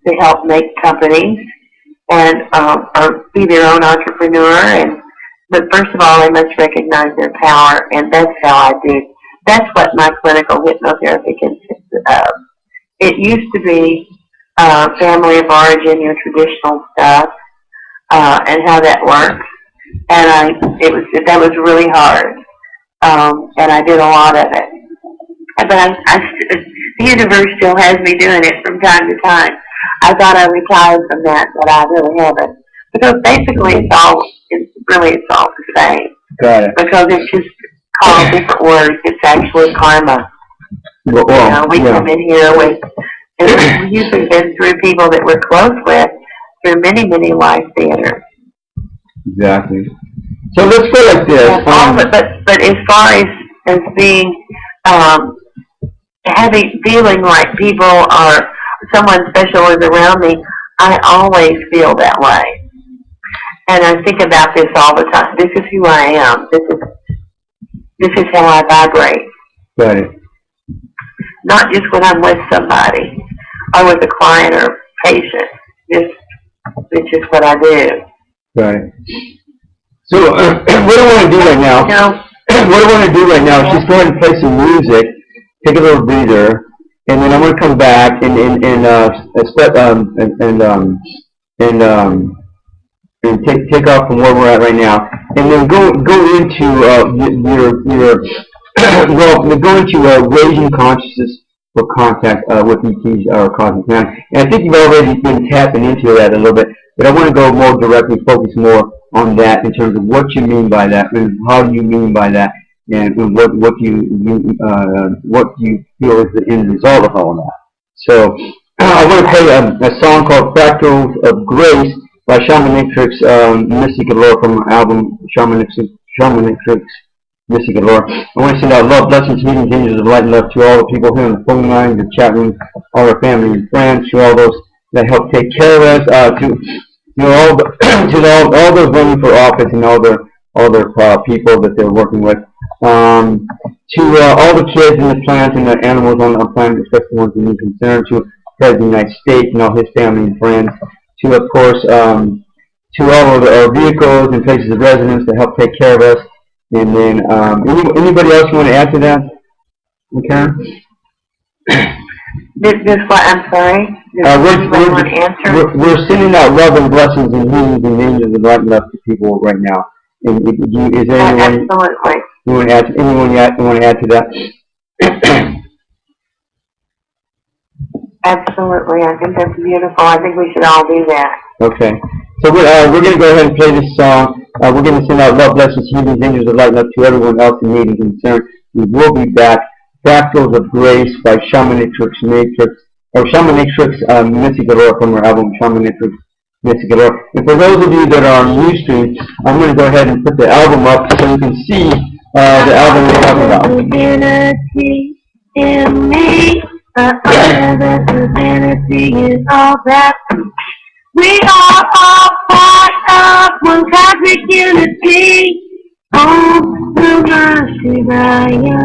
to help make companies and or be their own entrepreneur. But first of all, they must recognize their power, and that's how I do. That's what my clinical hypnotherapy consists of. It used to be family of origin, your traditional stuff, and how that works. And that was really hard, and I did a lot of it. But the universe still has me doing it from time to time. I thought I retired from that, but I really haven't. Because basically it's all the same. Got it. Because it's just called different words. It's actually karma. Well, we come in here with, and we've usually been through people that we're close with through many, many life theaters. Exactly. So let's go like this. But as far as being, feeling like people are, someone special is around me, I always feel that way. And I think about this all the time. This is who I am. This is how I vibrate. Right. not just when I'm with somebody or with a client or patient. It's just what I do. Right. So, what I want to do right now, what I want to do right now is just go ahead and play some music, take a little breather, and then I'm going to come back and take off from where we're at right now, and then go into go into raising consciousness for contact with ETs or cosmic command. And I think you've already been tapping into that a little bit, but I want to go more directly, focus more on that in terms of what you mean by that, and how do you mean by that, and what do you feel is the end result of all that. So I want to play a song called "Fractals of Grace" by Shamanitrix Mystic Aloha from her album Shamanitrix Mystic Aloha. I want to send out love, blessings, healings, angels of light and love to all the people here on the phone line, the chat room, all our family and friends, to all those that help take care of us, to all those running for office and all their people that they're working with, to all the kids and the plants and the animals on the planet, especially the ones who need concern, to the President of the United States and all his family and friends, to, of course, to all of our vehicles and places of residence that help take care of us. And then, anybody else want to add to that? Okay. This what, I'm sorry? We're sending out love and blessings and healings and angels and light and love to people right now. And is there anyone you want to add? Anyone you want to add to that? Absolutely, I think that's beautiful. I think we should all do that. Okay, so we're going to go ahead and play this song. We're going to send out love, blessings, healings, angels of light and love to everyone else in need and concern. We will be back. Fractals of Grace by Shamanitrix Mystic Aloha from her album Shamanitrix Mystic Aloha. And for those of you that are on Ustream, I'm going to go ahead and put the album up so you can see the album we're talking about. Divinity in me, the divinity is all that. We are all part of one cosmic unity. Om Namah Shivaya.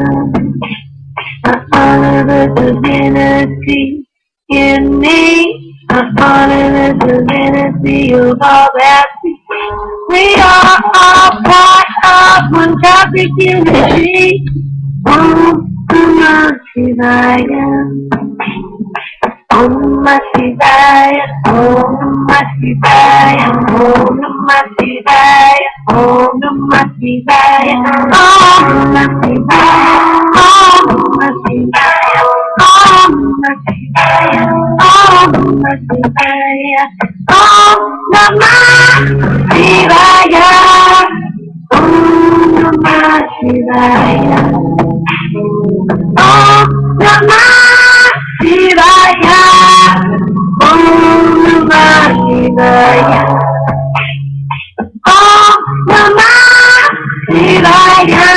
I honor the divinity in me. I honor the divinity of all that. We are all part of one cosmic unity. Om Namah Shivaya. Om Namah Shivaya. Om Namah Shivaya. Om Namah Shivaya. Om Namah Shivaya. Om Namah Shivaya. Om Namah Shivaya. Om Namah Shivaya. Om Namah Shivaya. Om Namah Shivaya. Om Namah Shivaya. Om Namah Shivaya. Om Namah Shivaya.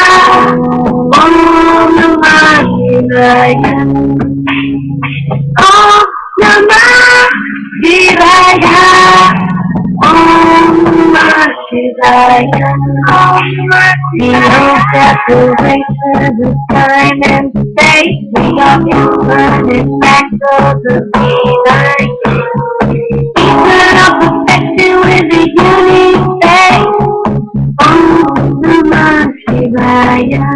Om Namah Shivaya. Om Namah Shivaya. Om Namah Shivaya. Om Namah Shivaya. No separation of time and space. We are infinite fractals of divine. Eternal perfection with a unique state. Om Namah Shivaya.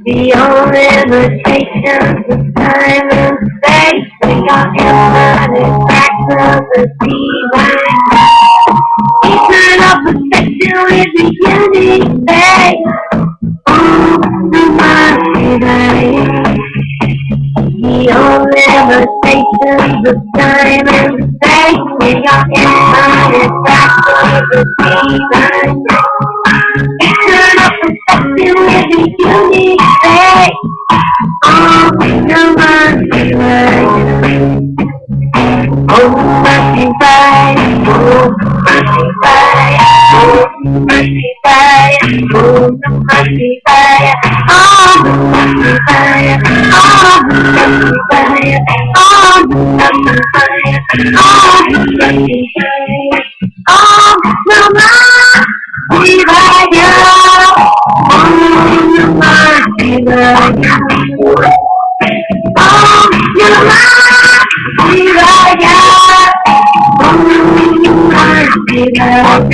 Beyond limitations of time and space. We are infinite fractals of divine. Eternal perfection with a unique state. Om Namah Shivaya. Beyond limitations of time and space. We are infinite fractals of divine. Eternal perfection with a unique state. Om Namah Shivaya. Om Namah Shivaya. Om Namah Shivaya. Om Namah Shivaya. Om Namah Shivaya. Om Namah Shivaya. Om Namah Shivaya. Om Namah Shivaya. Om Namah Shivaya. Om Namah Shivaya. Om Namah Shivaya. We are all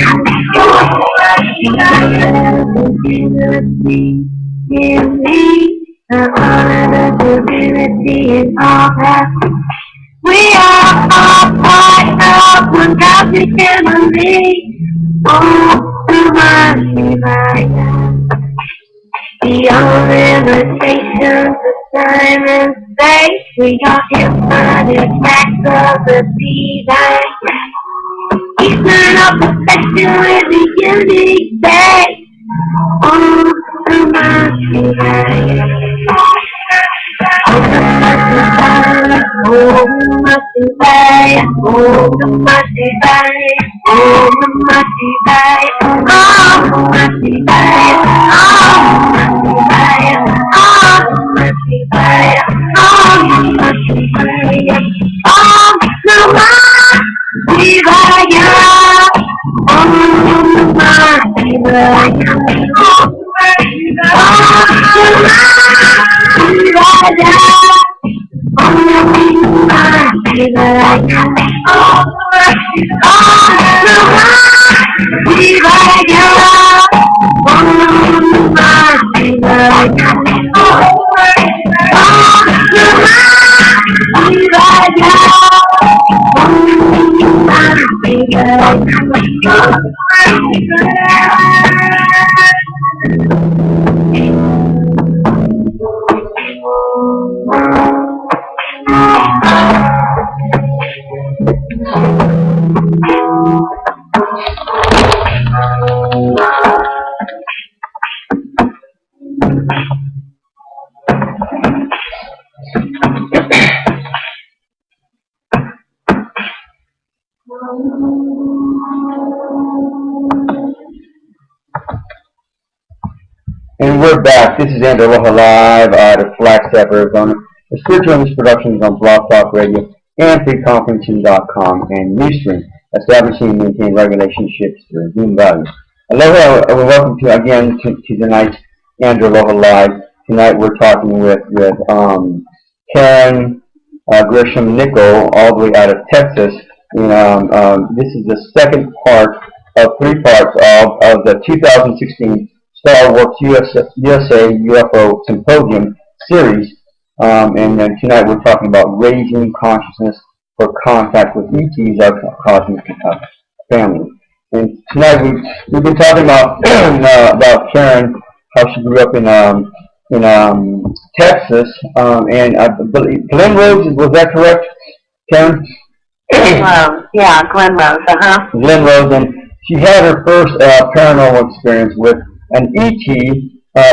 part of one cosmic family. Oh, beyond limitations of time and space, we are embodied facts of the divine. Eternal perfection with the unique space. Oh, Namah Shivaya. Oh, Namah Shivaya. Oh, Namah Shivaya. Oh, Namah Shivaya. Oh, Namah Shivaya. Oh, Namah Shivaya. And we're back. This is Aloha Live out of Flagstaff, Arizona. The spiritual in this production is on Blog Talk Radio and freeconferencing.com and Newsstream, establishing and maintaining relationships through human values. Aloha, welcome to again to tonight's Aloha Live. Tonight we're talking with Karen Gresham Nickell, all the way out of Texas. And this is the second part of 3 parts of the 2016 StarWorks USA UFO Symposium series, and then tonight we're talking about raising consciousness for contact with ETs, our cosmic family. And tonight we've been talking about Karen, how she grew up in Texas, and I believe Glen Rose, was that correct, Karen? Yeah, Glen Rose, Glen Rose, and she had her first paranormal experience with an ET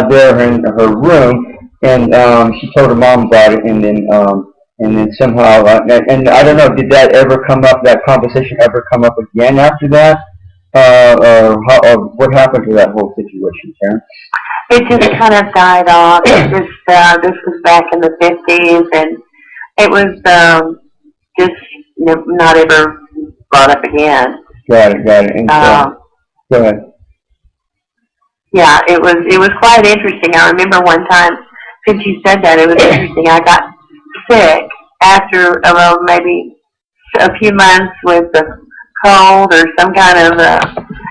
there in her room, and she told her mom about it, and then somehow, and I don't know, did that ever come up? That conversation ever come up again after that, or what happened to that whole situation, Karen? It just kind of died off. It just this was back in the 50s, and it was just not ever brought up again. Got it. And go ahead. Yeah, it was quite interesting. I remember one time, since you said that, it was interesting. I got sick after maybe a few months with a cold or some kind of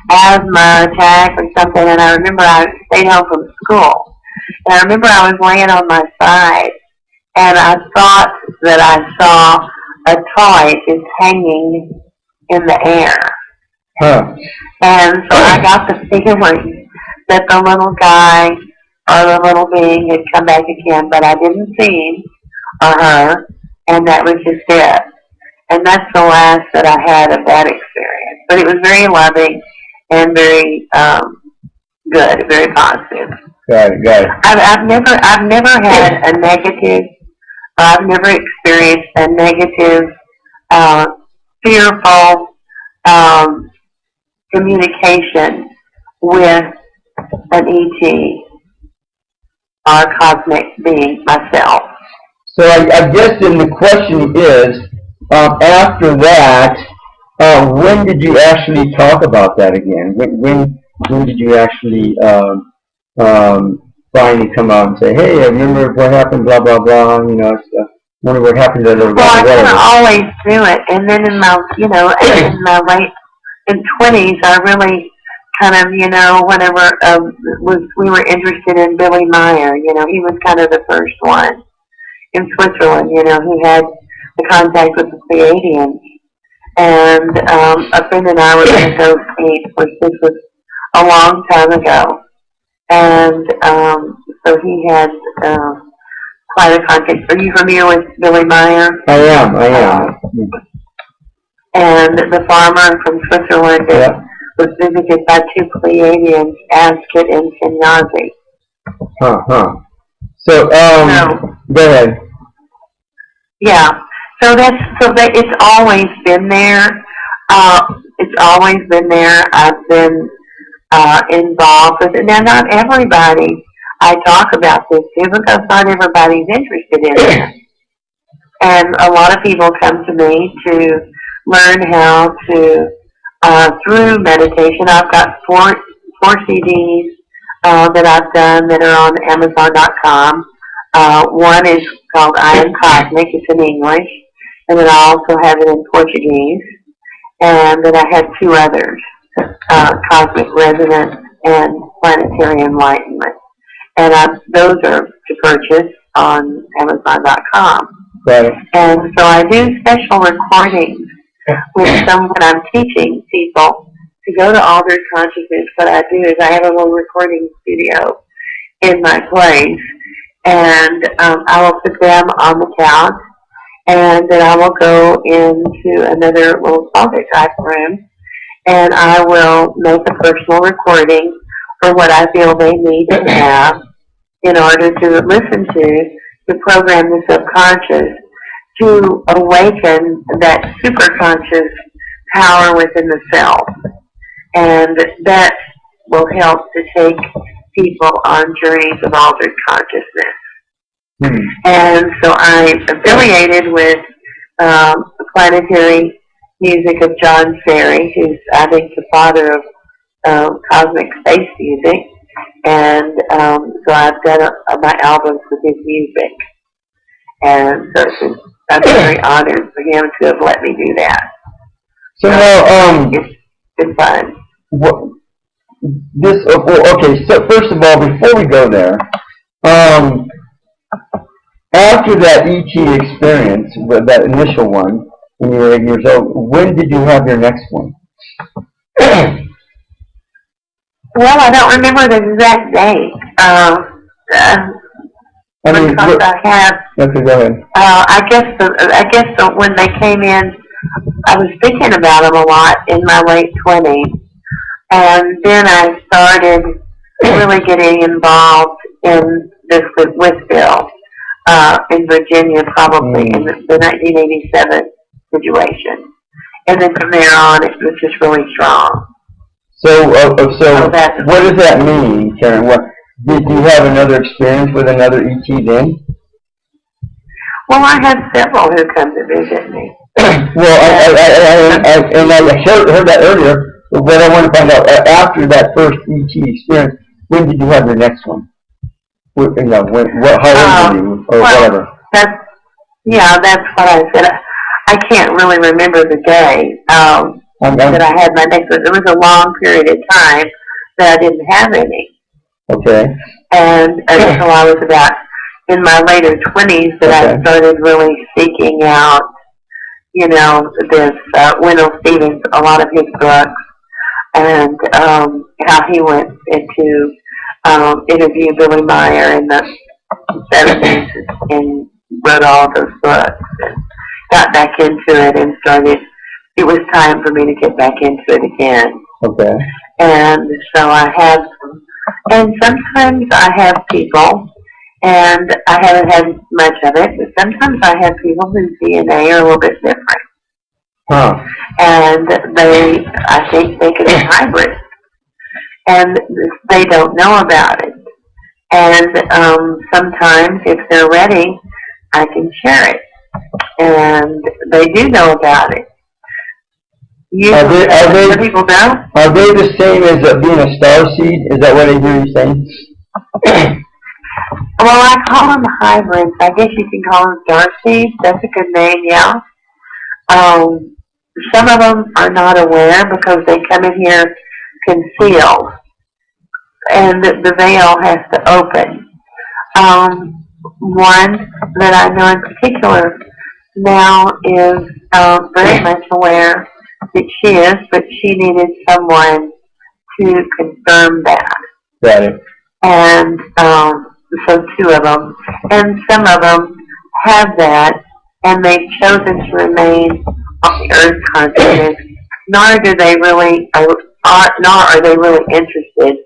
asthma attack or something, and I remember I stayed home from school. And I remember I was laying on my side, and I thought that I saw a toy just hanging in the air. Huh. And so I got the feeling that the little guy or the little being had come back again, but I didn't see him or her, and that was just it. And that's the last that I had of that experience. But it was very loving and very good, very positive. Got it. I've never had a negative. I've never experienced a negative, fearful communication with an ET or cosmic being myself. So I guess then the question is, after that, when did you actually talk about that again? When did you actually finally come out and say, hey, I remember what happened, blah, blah, blah, wonder what happened to the little guy. Well, I kind of always do it, and then in my, in my late in 20s, I really kind of, whenever we were interested in Billy Meyer, he was kind of the first one in Switzerland, who had the contact with the Pleiadians. And a friend and I were going to go ski, which this was a long time ago. And so he had quite a contact. Are you familiar with Billy Meyer? I am. And the farmer from Switzerland was visited by two Pleiadians, Ascot and Kenyazi. So, go ahead. Yeah. So it's always been there. It's always been there. I've been involved with it. Now, not everybody I talk about this to, because not everybody's interested in it. And a lot of people come to me to learn how to, through meditation. I've got four CDs that I've done that are on Amazon.com. One is called I Am Cosmic. It's in English. And then I also have it in Portuguese. And then I have two others, Cosmic Resonance and Planetary Enlightenment. And those are to purchase on Amazon.com. Right. And so I do special recordings with someone I'm teaching people to go to Altered Consciousness. What I do is I have a little recording studio in my place, and I will put them on the couch, and then I will go into another little closet type room, and I will make a personal recording for what I feel they need to have in order to listen to program the subconscious to awaken that superconscious power within the self. And that will help to take people on journeys of altered consciousness. And so I'm affiliated with the planetary music of John Ferry, who's, I think, the father of cosmic space music. And so I've done my albums with his music. And so I'm very honored for him to have let me do that. So now, it's been fun. Okay, so first of all, before we go there, after that ET experience, that initial one, when you were 8 years old, when did you have your next one? Well, I don't remember the exact date. Because I have. Okay, go ahead. I guess when they came in, I was thinking about them a lot in my late 20s, and then I started really getting involved in this with Bill in Virginia, probably in the 1987 situation, and then from there on, it was just really strong. So what does that mean, Karen? Did you have another experience with another ET then? Well, I had several who come to visit me. Well, I heard that earlier, but I want to find out, after that first ET experience, when did you have your next one? How old were you, or whatever? That's what I said. I can't really remember the day that I had my next one. It was a long period of time that I didn't have any. Okay. And until I was about in my later 20s that I started really seeking out, this Wendell Stevens, a lot of his books, and how he went into interview Billy Meyer in the 70s and wrote all of those books and got back into it and started. It was time for me to get back into it again. Okay. And so I have. And sometimes I have people, and I haven't had much of it, but sometimes I have people whose DNA are a little bit different. And I think they could be hybrid. And they don't know about it. And sometimes, if they're ready, I can share it. And they do know about it. People know? Are they the same as being a starseed? Is that what I hear you saying? Well, I call them hybrids. I guess you can call them starseeds. That's a good name, yeah. some of them are not aware because they come in here concealed, and the veil has to open. One that I know in particular now is very much aware that she is, but she needed someone to confirm that. Got it. And so two of them, and some of them have that, and they've chosen to remain on the Earth consciousness. Nor do they really, nor are they really interested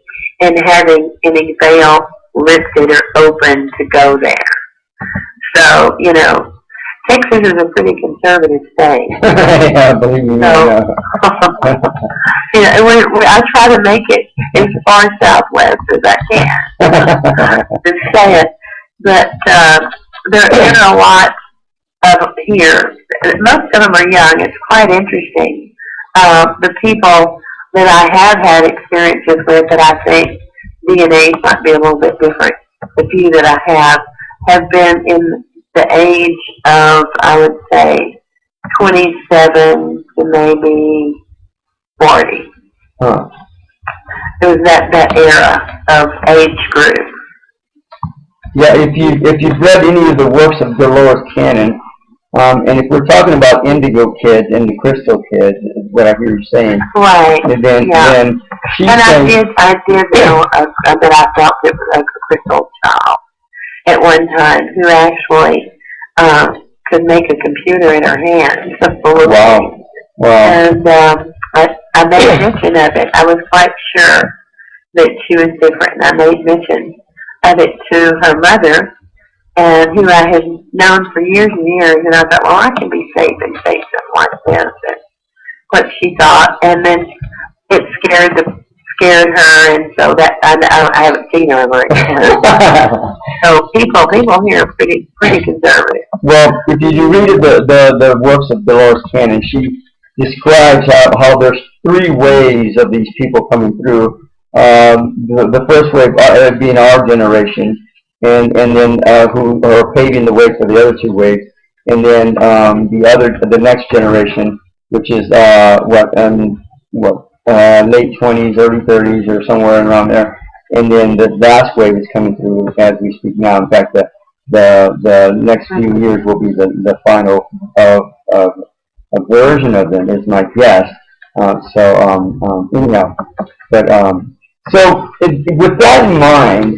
in having any veil lifted or open to go there. So, you know, Texas is a pretty conservative state. Yeah, believe me. So, you know, I try to make it as far southwest as I can to say it. But there are a lot of here. Most of them are young. It's quite interesting. The people that I have had experiences with that I think DNA might be a little bit different. The few that I have been in the age of, I would say, 27 to maybe 40. Huh. It was that era of age group. Yeah, if you've read any of the works of Dolores Cannon, and if we're talking about indigo kids and the crystal kids, is what I hear you saying. Right. And then, yeah. then she's and saying, I did know that I felt it was a crystal child at one time who actually could make a computer in her hand. wow. And I made mention of it. I was quite sure that she was different, and I made mention of it to her mother, and who I had known for years and years, and I thought, well, I can be safe and say something like this, and what she thought, and then it scared her, and so that I haven't seen her ever again. So people here are pretty conservative. Well, if you read the works of Dolores Cannon, she describes how there's three waves of these people coming through. The first wave being our generation, and then who are paving the way for the other two waves, and then the next generation, which is late 20s, early 30s, or somewhere around there, and then the last wave is coming through as we speak now. In fact, the next few years will be the final a version of them, is my guess. Anyhow, but so with that in mind,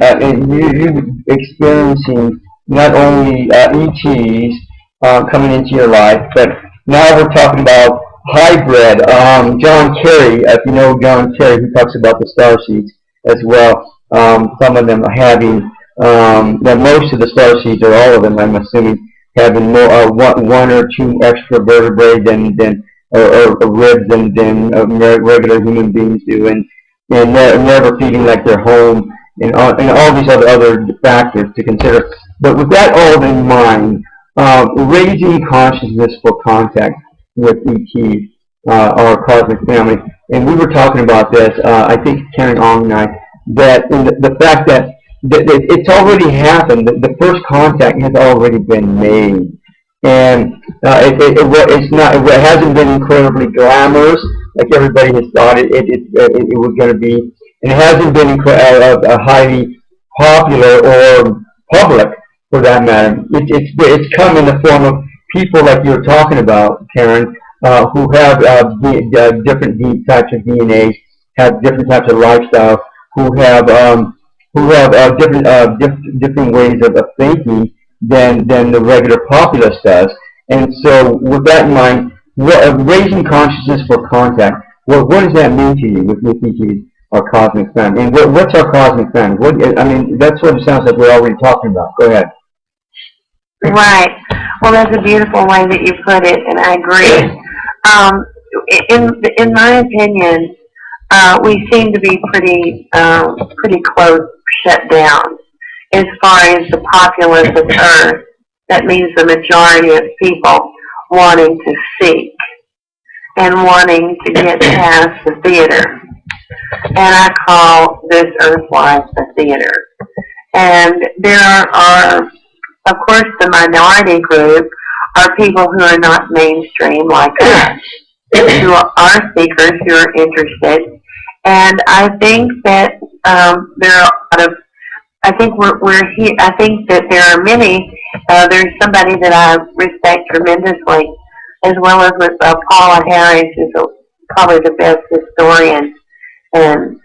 you experiencing not only ETs coming into your life, but now we're talking about hybrid. John Kerry, if you know John Kerry, he talks about the starseeds as well. Some of them having, most of the starseeds, or all of them, I'm assuming, having more, one or two extra vertebrae than ribs than regular human beings do, and never feeling like they're home, and all these other factors to consider. But with that all in mind, raising consciousness for contact with ET, our cosmic family, and we were talking about this, I think Karen Ong and I, that in the fact that it's already happened, the first contact has already been made, and it hasn't been incredibly glamorous like everybody has thought it was going to be, and it hasn't been highly popular or public for that matter. It's come in the form of people like you were talking about, Karen, who have different types of DNAs, have different types of lifestyles, who have different ways of thinking than the regular populace does. And so, with that in mind, raising consciousness for contact, what does that mean to you with ET, our cosmic family? And what's our cosmic family? That's what it sounds like we're already talking about. Go ahead. Right. Well, that's a beautiful way that you put it, and I agree. In my opinion, we seem to be pretty close, shut down, as far as the populace of Earth. That means the majority of people wanting to seek and wanting to get past the theater. And I call this Earth life a theater. And there are, of course, the minority group are people who are not mainstream like us. to our speakers who are interested. And I think that there are a lot of, I think we're here, I think that there are many, there's somebody that I respect tremendously, as well as with Paula Harris, who's probably the best historian, and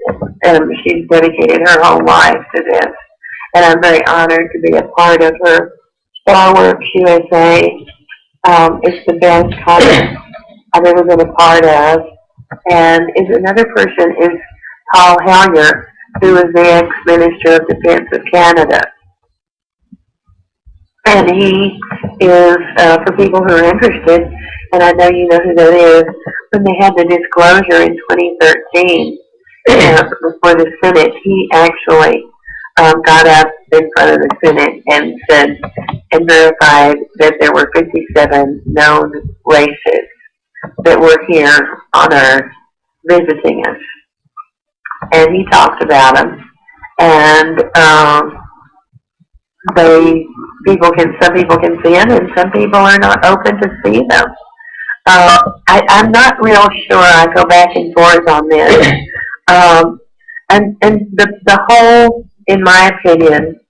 she's dedicated her whole life to this. And I'm very honored to be a part of her StarWorks USA. It's the best conference I've ever been a part of. And another person is Paul Hellyer, who is the ex-Minister of Defense of Canada. And he is, for people who are interested, and I know you know who that is, when they had the disclosure in 2013 before the Senate, he actually got up in front of the Senate and said, and verified that there were 57 known races that were here on Earth visiting us. And he talked about them, and some people can see them, and some people are not open to see them. I'm not real sure. I go back and forth on this. And the whole, in my opinion,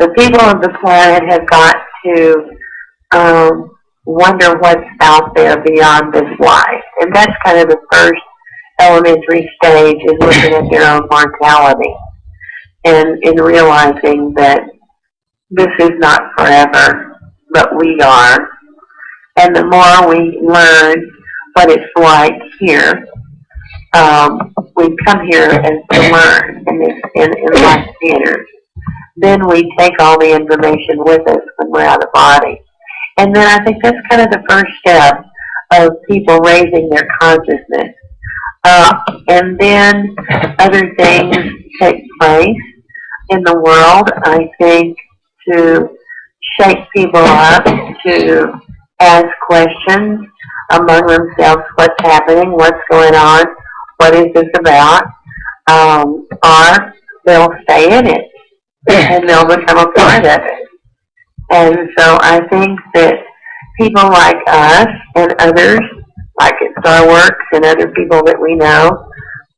the people of the planet have got to wonder what's out there beyond this life. And that's kind of the first elementary stage, is looking at their own mortality and in realizing that this is not forever, but we are. And the more we learn what it's like here, we come here and to learn in life theaters. Then we take all the information with us when we're out of body. And then I think that's kind of the first step of people raising their consciousness. And then other things take place in the world, I think, to shake people up, to ask questions among themselves, what's happening, what's going on, what is this about, or they'll stay in it, and they'll become a part of it. And so I think that people like us and others, like at StarWorks and other people that we know,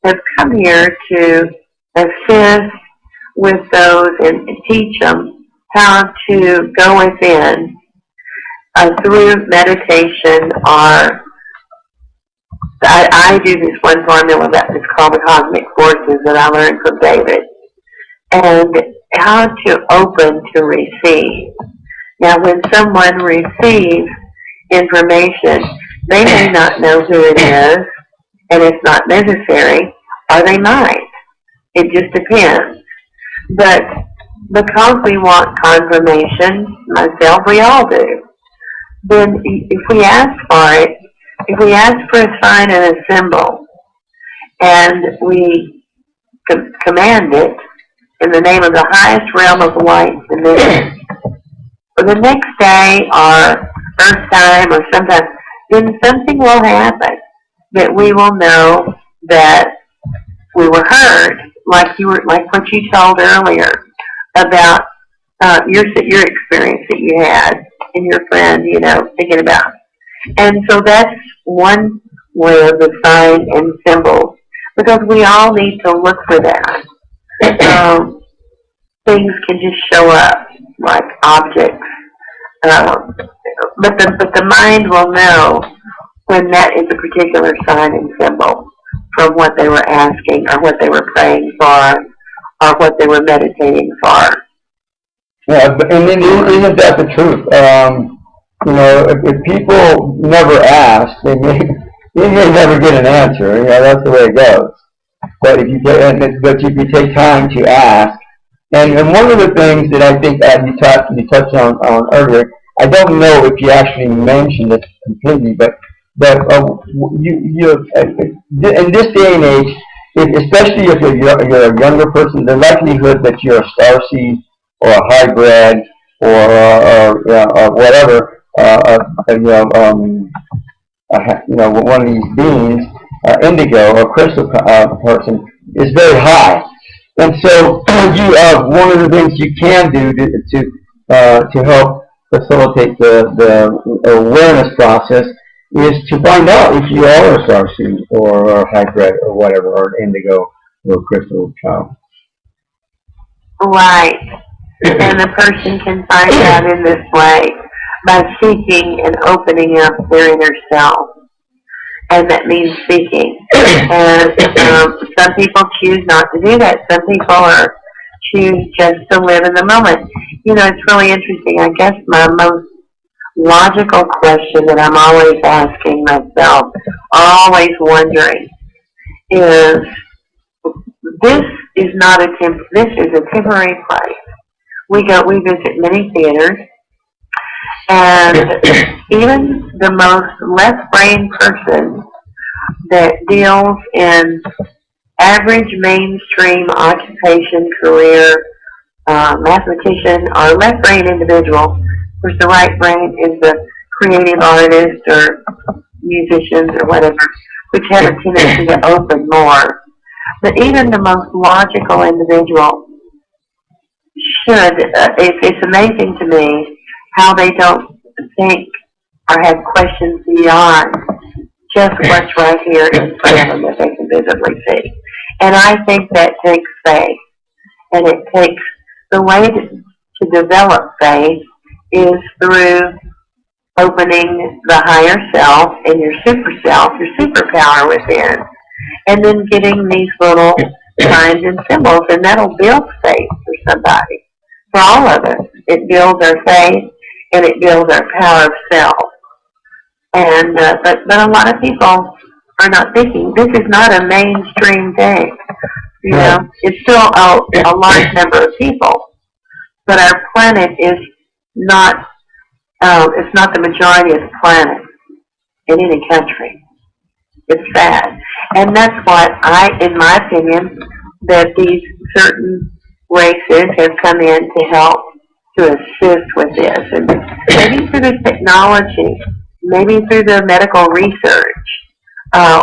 have come here to assist with those and teach them how to go within through meditation. Or I do this one formula that is called the cosmic forces that I learned from David, and how to open to receive. Now, when someone receives information, they may not know who it is, and it's not necessary, or they might. It just depends. But because we want confirmation, myself, we all do, then if we ask for it, if we ask for a sign and a symbol, and we command it in the name of the highest realm of light and dimension, for the next day or Earth time or sometime, then something will happen that we will know that we were heard, like what you told earlier about your experience that you had and your friend, thinking about. And so that's one way of the sign and symbols, because we all need to look for that. Things can just show up like objects, but the mind will know when that is a particular sign and symbol from what they were asking or what they were praying for or what they were meditating for. Yeah, and then isn't that the truth? If people never ask, they may never get an answer. That's the way it goes. But if you take time to ask, and one of the things that I think you touched on earlier, I don't know if you actually mentioned it completely, but you in this day and age, especially if you're a younger person, the likelihood that you're a starseed or a hybrid or whatever, one of these beings, indigo or crystal person, is very high. And so, one of the things you can do to help facilitate the awareness process is to find out if you are a starseed or a hybrid or whatever, or indigo or crystal child. Right. And the person can find out in this way by seeking and opening up their inner self. And that means seeking. And some people choose not to do that. Some people choose just to live in the moment. You know, it's really interesting. I guess my most logical question that I'm always asking myself, always wondering, is this is a temporary place. We visit many theaters, and even the most left-brain person that deals in average mainstream occupation, career, mathematician, or left-brain individual, of course the right brain is the creative artist or musicians or whatever, which have a tendency to open more. But even the most logical individual it's amazing to me how they don't think or have questions beyond just what's right here in front of them that they can visibly see. And I think that takes faith. And it takes, the way to develop faith is through opening the higher self and your super self, your superpower within, and then getting these little signs and symbols, and that'll build faith for somebody. For all of us, it builds our faith and it builds our power of self. And but a lot of people are not thinking. This is not a mainstream thing. You know, it's still a large number of people, but our planet is not. It's not the majority of the planet in any country. It's sad, and that's what in my opinion, that these certain races have come in to help to assist with this, and maybe through the technology, maybe through the medical research,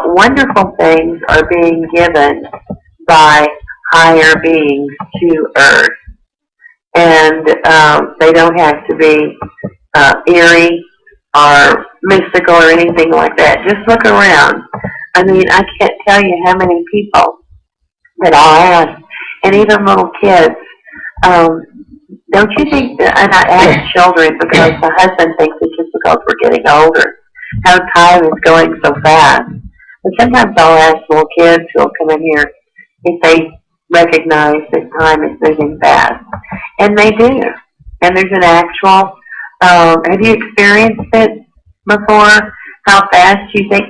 wonderful things are being given by higher beings to Earth, and they don't have to be eerie or mystical or anything like that. Just look around. I mean, I can't tell you how many people that I'll ask, and even little kids, don't you think that, and I ask children because my husband thinks it's just because we're getting older, how time is going so fast. But sometimes I'll ask little kids who'll come in here if they recognize that time is moving fast. And they do. And there's an actual, have you experienced it before? How fast you think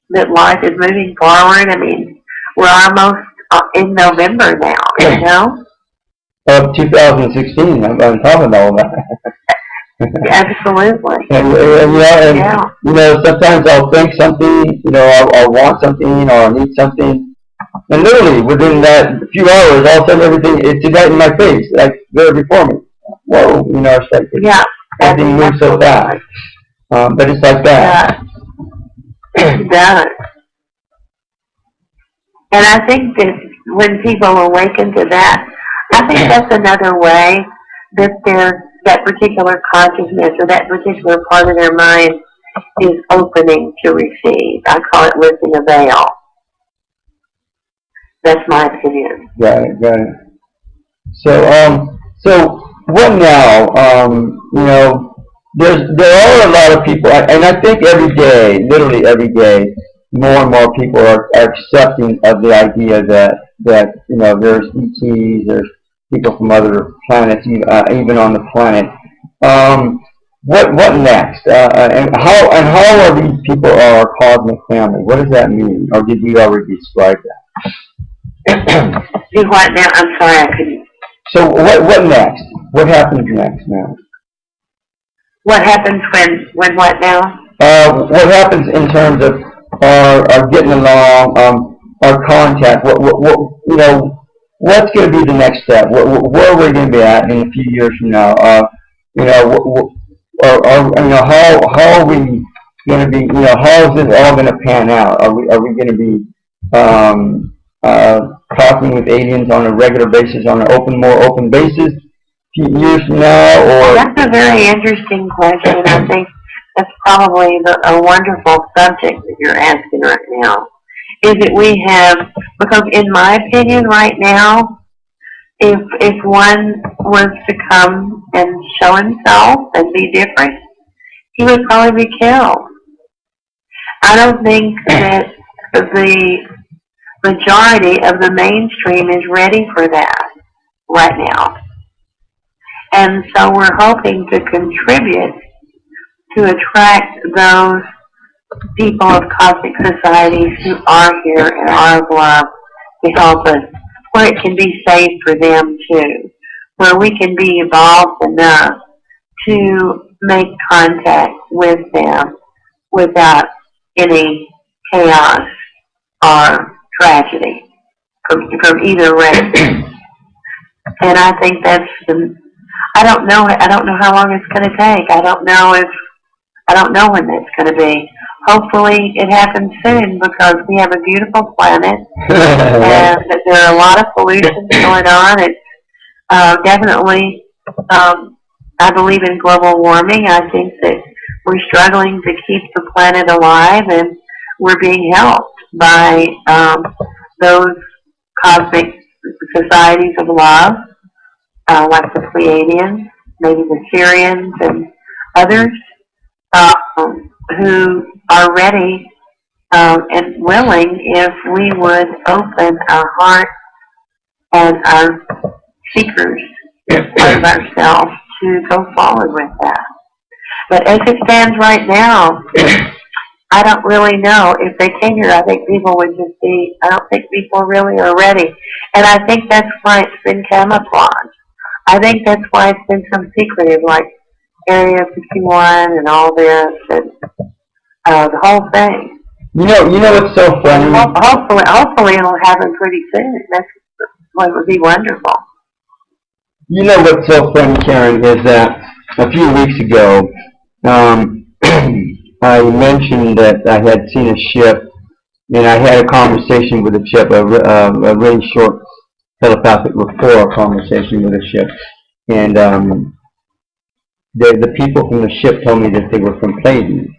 that life is moving forward? I mean, we're almost in November now, you know? Of 2016, I'm talking about all that. Absolutely. You know, sometimes I'll think something, you know, I'll want something or I'll need something, and literally within that few hours, all of a sudden it's right in my face, like there before me. Whoa, you know, it's like everything moves so fast. But it's like that. It does. And I think that when people awaken to that, I think that's another way that that particular consciousness or that particular part of their mind is opening to receive. I call it lifting a veil. That's my opinion. Got it. So what now? You know, there are a lot of people, and I think every day, literally every day, more and more people are accepting of the idea that you know, there's ETs, there's people from other planets, even on the planet. What next? And how are these people our cosmic family? What does that mean? Or did we already describe that? Do what now? I'm sorry, I couldn't. So what next? What happens next now? What happens when what now? What happens in terms of our getting along, our contact? What you know? What's going to be the next step? Where are we going to be at in a few years from now? You know, you know, how are we going to be? You know, how is this all going to pan out? Are we going to be talking with aliens on a regular basis, on an more open basis, a few years from now? Or that's a very interesting question. I think that's probably a wonderful subject that you're asking right now, is that we have, because in my opinion right now, if one was to come and show himself and be different, he would probably be killed. I don't think that the majority of the mainstream is ready for that right now. And so we're hoping to contribute to attract those people of cosmic societies who are here and are of love to help us, where it can be safe for them too, where we can be evolved enough to make contact with them without any chaos or tragedy from either race. And I think that's I don't know how long it's going to take. I don't know when that's going to be. Hopefully it happens soon, because we have a beautiful planet and there are a lot of pollution going on. It's definitely, I believe in global warming. I think that we're struggling to keep the planet alive, and we're being helped by those cosmic societies of love, like the Pleiadians, maybe the Syrians and others, who are ready and willing if we would open our heart and our seekers part of ourselves to go forward with that. But as it stands right now, I don't really know. If they came here, I think people would just be, I don't think people really are ready. And I think that's why it's been camouflaged. I think that's why it's been so secretive, like Area 51 and all this, and the whole thing. You know what's so funny? Hopefully it'll happen pretty soon. That's what would be wonderful. You know what's so funny, Karen, is that a few weeks ago, I mentioned that I had seen a ship, and I had a conversation with a ship, a really short telepathic rapport conversation with a ship, and the people from the ship told me that they were from Pleiades.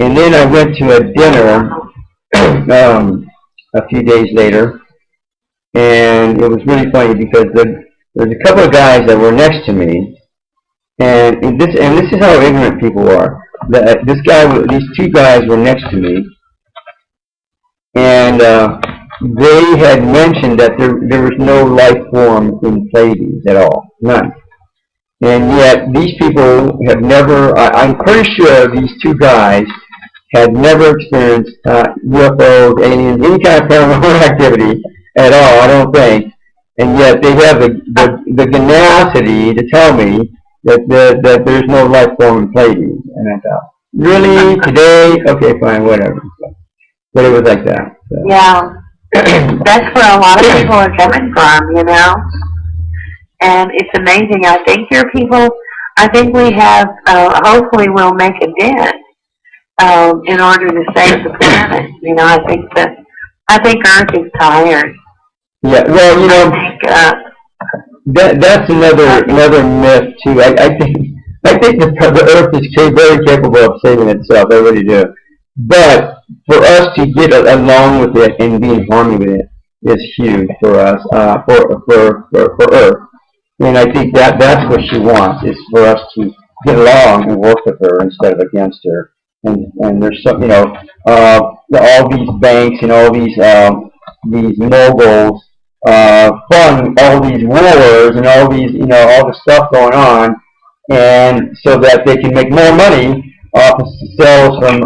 And then I went to a dinner a few days later, and it was really funny because there's a couple of guys that were next to me, and this is how ignorant people are. These two guys were next to me, and they had mentioned that there was no life form in Pleiades at all, none. And yet these people have never, I'm pretty sure these two guys had never experienced UFOs, aliens, any kind of paranormal activity at all, I don't think. And yet they have the tenacity to tell me that there's no life form in Pleiades. And I thought, really? Today? Okay, fine, whatever. But it was like that. So. Yeah. That's where a lot of people are coming from, you know? And it's amazing. I think we have, hopefully we'll make a dent in order to save the planet. You know, I think Earth is tired. Yeah, well, you know, that's another myth too. I think the Earth is very capable of saving itself. I really do. But for us to get along with it and be in harmony with it is huge for us, for Earth. And I think that's what she wants, is for us to get along and work with her instead of against her. And there's some, you know, all these banks and all these moguls fund all these wars and all these, you know, all the stuff going on, and so that they can make more money off of sales from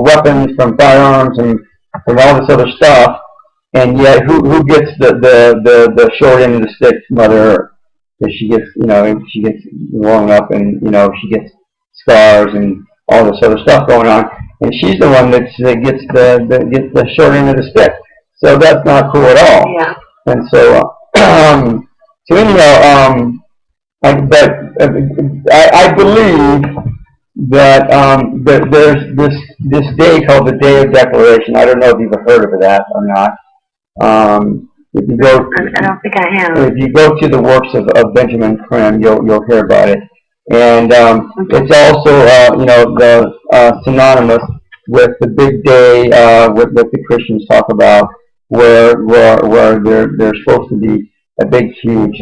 weapons, from firearms, and from all this other stuff. And yet, who gets the short end of the stick? Mother Earth. Because she gets blown up, and you know, she gets scars and all this other stuff going on, and she's the one that gets the short end of the stick. So that's not cool at all. Yeah. And so, so anyhow, I believe that there's this day called the Day of Declaration. I don't know if you've heard of that or not. If you go, I don't think I have. If you go to the works of Benjamin Creme, you'll hear about it. And it's also, you know, the synonymous with the big day, what the Christians talk about, where there's supposed to be a big, huge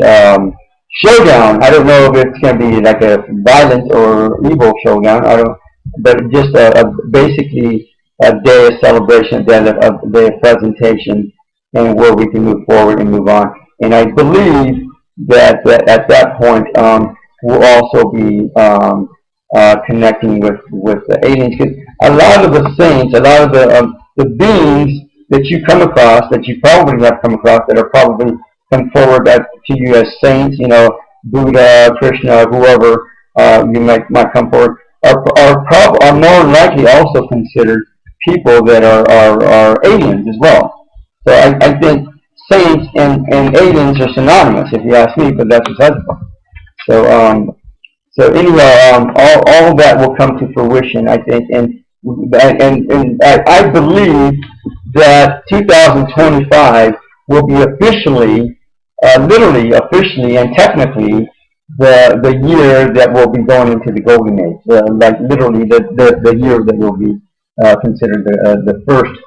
showdown. I don't know if it's going to be like a violent or evil showdown. I don't, but just basically a day of celebration, a day of presentation, and where we can move forward and move on. And I believe that at that point we'll also be connecting with the aliens. Because a lot of the saints, a lot of the beings that you come across, that you probably have come across, that are probably come forward to you as saints, you know, Buddha, Krishna, whoever you might come forward, are more likely also considered people that are aliens as well. So I think saints and aliens are synonymous, if you ask me, but that's besides the point. So anyhow, all of that will come to fruition, I think, and I believe that 2025 will be officially, literally officially and technically, the year that we'll be going into the golden age, like literally the year that will be considered the first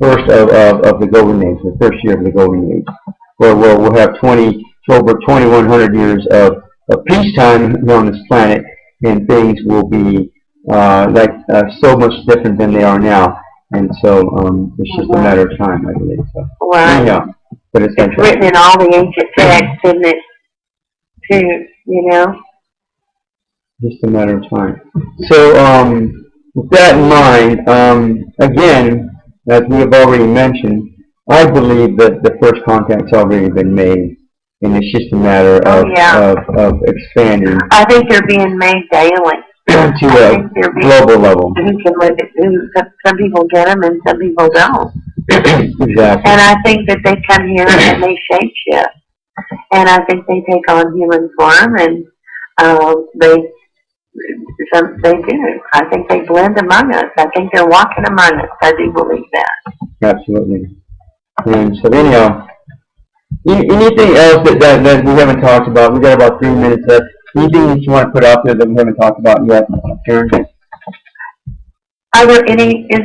of the golden age, the first year of the golden age, where we'll have over 2,100 years of peacetime here on this planet, and things will be so much different than they are now. And so it's just a matter of time, I believe. So. Right. Yeah, but it's written in all the ancient texts, isn't it? Too, you know. Just a matter of time. So with that in mind, again, as we have already mentioned, I believe that the first contact's already been made, and it's just a matter of expanding. I think they're being made daily. To a global level. Some people get them and some people don't. Exactly. And I think that they come here and they shapeshift. And I think they take on human form, and they do. I think they blend among us. I think they're walking among us. I do believe that. Absolutely. And so anyhow, anything else that we haven't talked about? We got about 3 minutes left. Anything that you want to put out there that we haven't talked about yet, Karen? Is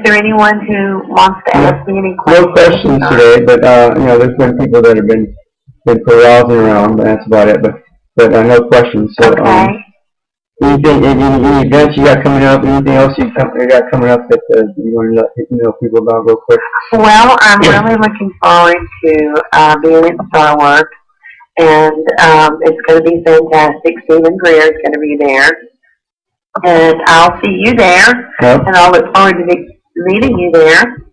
there anyone who wants to ask me any questions? No questions today, but you know, there's been people that have been carousing around, but that's about it. But no questions. So, okay. Anything, any events you got coming up? Anything else you got coming up that you want to let people about real quick? Well, I'm really looking forward to being at StarWorks, and it's going to be fantastic. Stephen Greer is going to be there, and I'll see you there, and I'll look forward to meeting you there.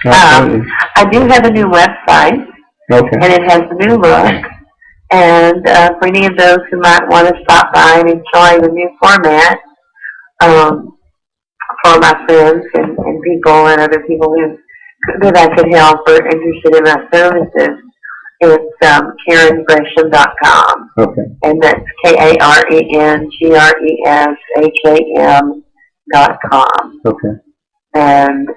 I do have a new website, and it has a new look. And for any of those who might want to stop by and enjoy the new format, for my friends and people and other people that I could help or interested in my services, it's KarenGresham.com. Okay. And that's KarenGresham.com. Okay. And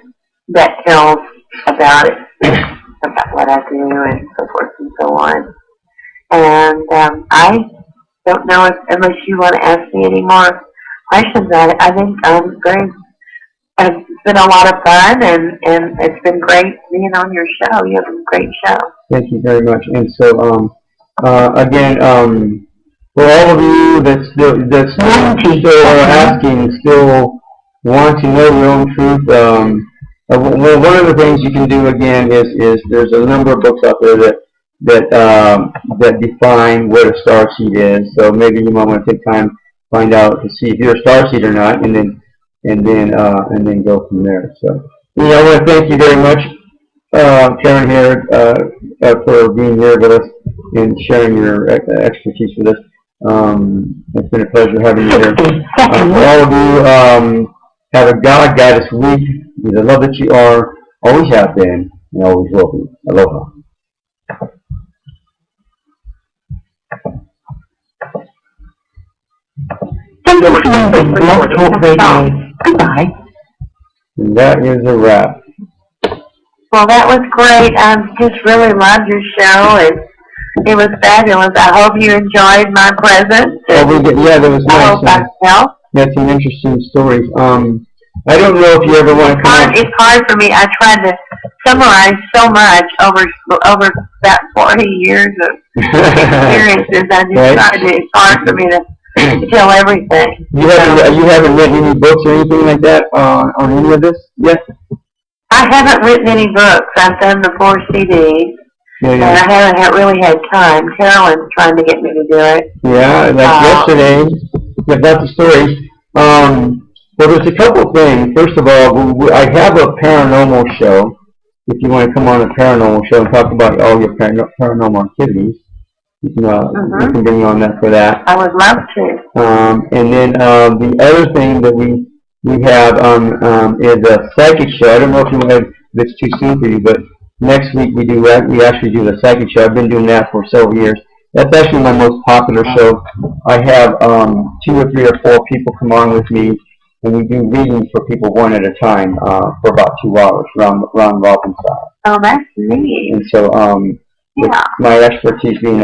that tells about it, about what I do and so forth and so on. And I don't know unless you want to ask me any more questions on it. I think it's been a lot of fun, and it's been great being on your show. You have a great show. Thank you very much. And so, again, for all of you that's still asking, still want to know your own truth, well, one of the things you can do again is there's a number of books out there that define what a starseed is. So maybe you might want to take time to find out to see if you're a starseed or not, and then go from there. So, I want to thank you very much, Karen, here for being here with us and sharing your expertise with us. It's been a pleasure having you here. For all of you, have a God-guided week. Be the love that you are, always have been, and always will be. Aloha. Thank you for using Blog Talk Radio. Goodbye. And that is a wrap. Well, that was great. I just really loved your show, and It was fabulous. I hope you enjoyed my present. Oh, yeah, that was I nice. hope I helped. That's some interesting stories. I don't know if you ever want to come on. It's hard for me. I tried to summarize so much over about 40 years of experiences. I just tried to. It's hard for me to tell everything. You haven't written any books or anything like that on any of this yet? I haven't written any books. I've done the 4 CDs. Yeah. And I haven't really had time. Carolyn's trying to get me to do it. Yeah, like yesterday. Yeah, that's the story. Well, there's a couple things. First of all, I have a paranormal show. If you want to come on a paranormal show and talk about all your paranormal activities, you can bring me on that for that. I would love to. And then the other thing that we have is a psychic show. I don't know if it's too soon for you, but next week we actually do the psychic show. I've been doing that for several years. That's actually my most popular show. I have 2 or 3 or 4 people come on with me, and we do readings for people one at a time for about 2 hours, round robin style. Oh, that's neat. And so, with my expertise being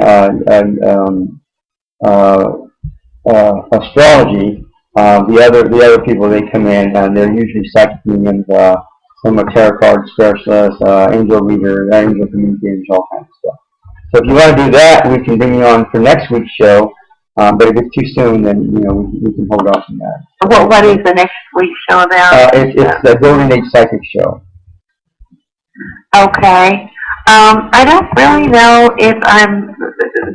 astrology, the other people, they come in and they're usually psychic mediums, some are tarot card specialists, angel readers, angel communicators, all kinds of stuff. So if you want to do that, we can bring you on for next week's show. But if it's too soon, then we can hold off on that. What is the next week's show about? It's the Golden Age Psychic Show. Okay. I don't really know if I'm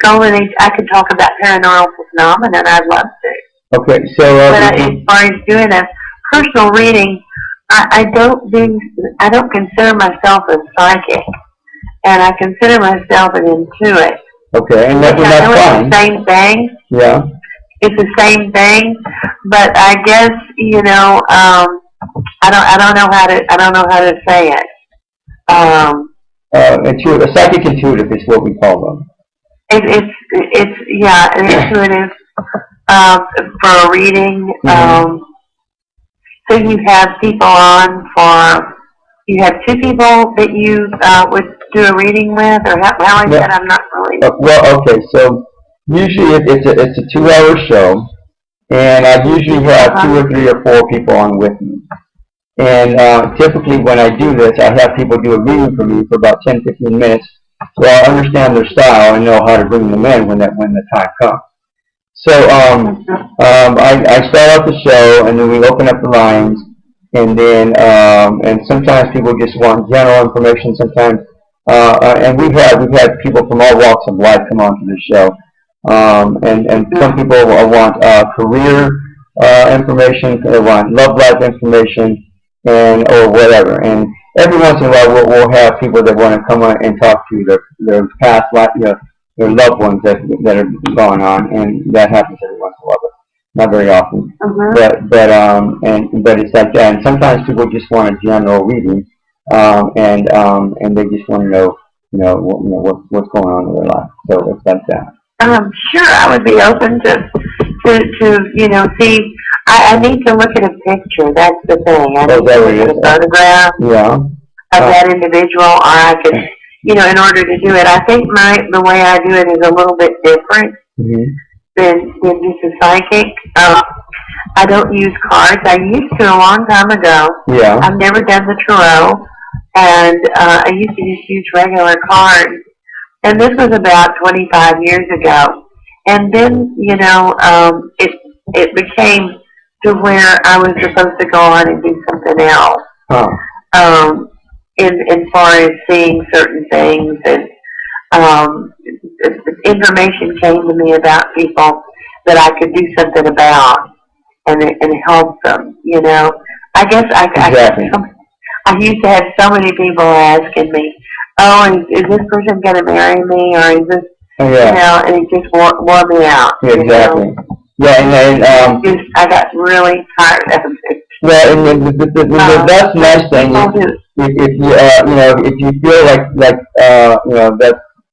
Golden Age. I could talk about paranormal phenomena, and I'd love to. Okay, so but as far as doing a personal reading, I don't consider myself a psychic, and I consider myself an intuit. Okay, and that's fine. It's the same thing. Yeah. It's the same thing, but I guess I don't know how to say it. A psychic intuitive is what we call them. It's an intuitive for a reading. So you have people on for. You have 2 people that you would do a reading with, or how I said, I'm not really. Well, okay, so usually it's a 2-hour show, and I usually have 2 or 3 or 4 people on with me. And typically when I do this, I have people do a reading for me for about 10-15 minutes, so I understand their style and know how to bring them in when the time comes. So I start out the show, and then we open up the lines. And then, and sometimes people just want general information. Sometimes, and we've had people from all walks of life come onto the show. And some people want career information, they want love life information, or whatever. And every once in a while, we'll have people that want to come on and talk to their past life, their loved ones that are gone on, and that happens every once in a while. Not very often, but it's like that. And sometimes people just want a general reading, and they just want to know, what's going on in their life. So it's like that. Sure, I would be open to see. I need to look at a picture. That's the thing. I need to look at a photograph of that individual, or I could, in order to do it. I think the way I do it is a little bit different. Than just a psychic. I don't use cards. I used to a long time ago. Yeah. I've never done the tarot, and I used to just use regular cards. And this was about 25 years ago. And then, it became to where I was supposed to go on and do something else. As far as seeing certain things, and information came to me about people that I could do something about and help them. I guess I used to have so many people asking me, "Oh, is this person going to marry me, or is this?" And it just wore me out. Yeah, exactly. Yeah, and I got really tired of it. Well, and that's the nice thing. If you feel like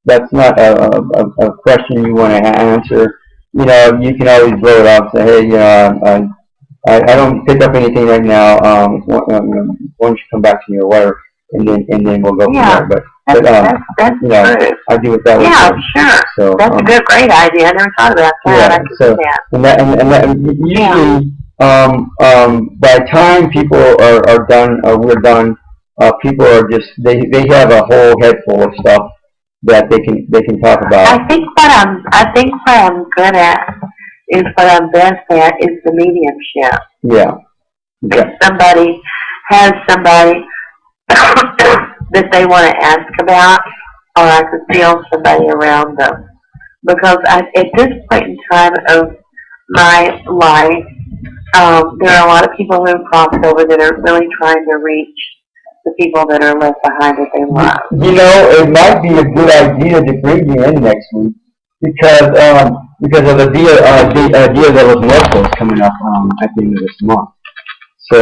that's not a question you want to answer, you can always blow it off and say, hey, I don't pick up anything right now. Why don't you come back to me or whatever, and then we'll go from there. But But, That's you know, true. I do it that way. Yeah, too. sure. So, That's a good, great idea. I never thought about that. I can so, do that. and usually, by the time people are done, or we're done, people are just, they have a whole head full of stuff that they can talk about. I think what I'm good at is what I'm best at is the mediumship. Yeah. If somebody has somebody that they want to ask about, or I could feel somebody around them. Because at this point in time of my life, there are a lot of people who have crossed over that are really trying to reach the people that are left behind that they love. You know, it might be a good idea to bring you in next week because of the Dia de los Muertos coming up at the end of this month. So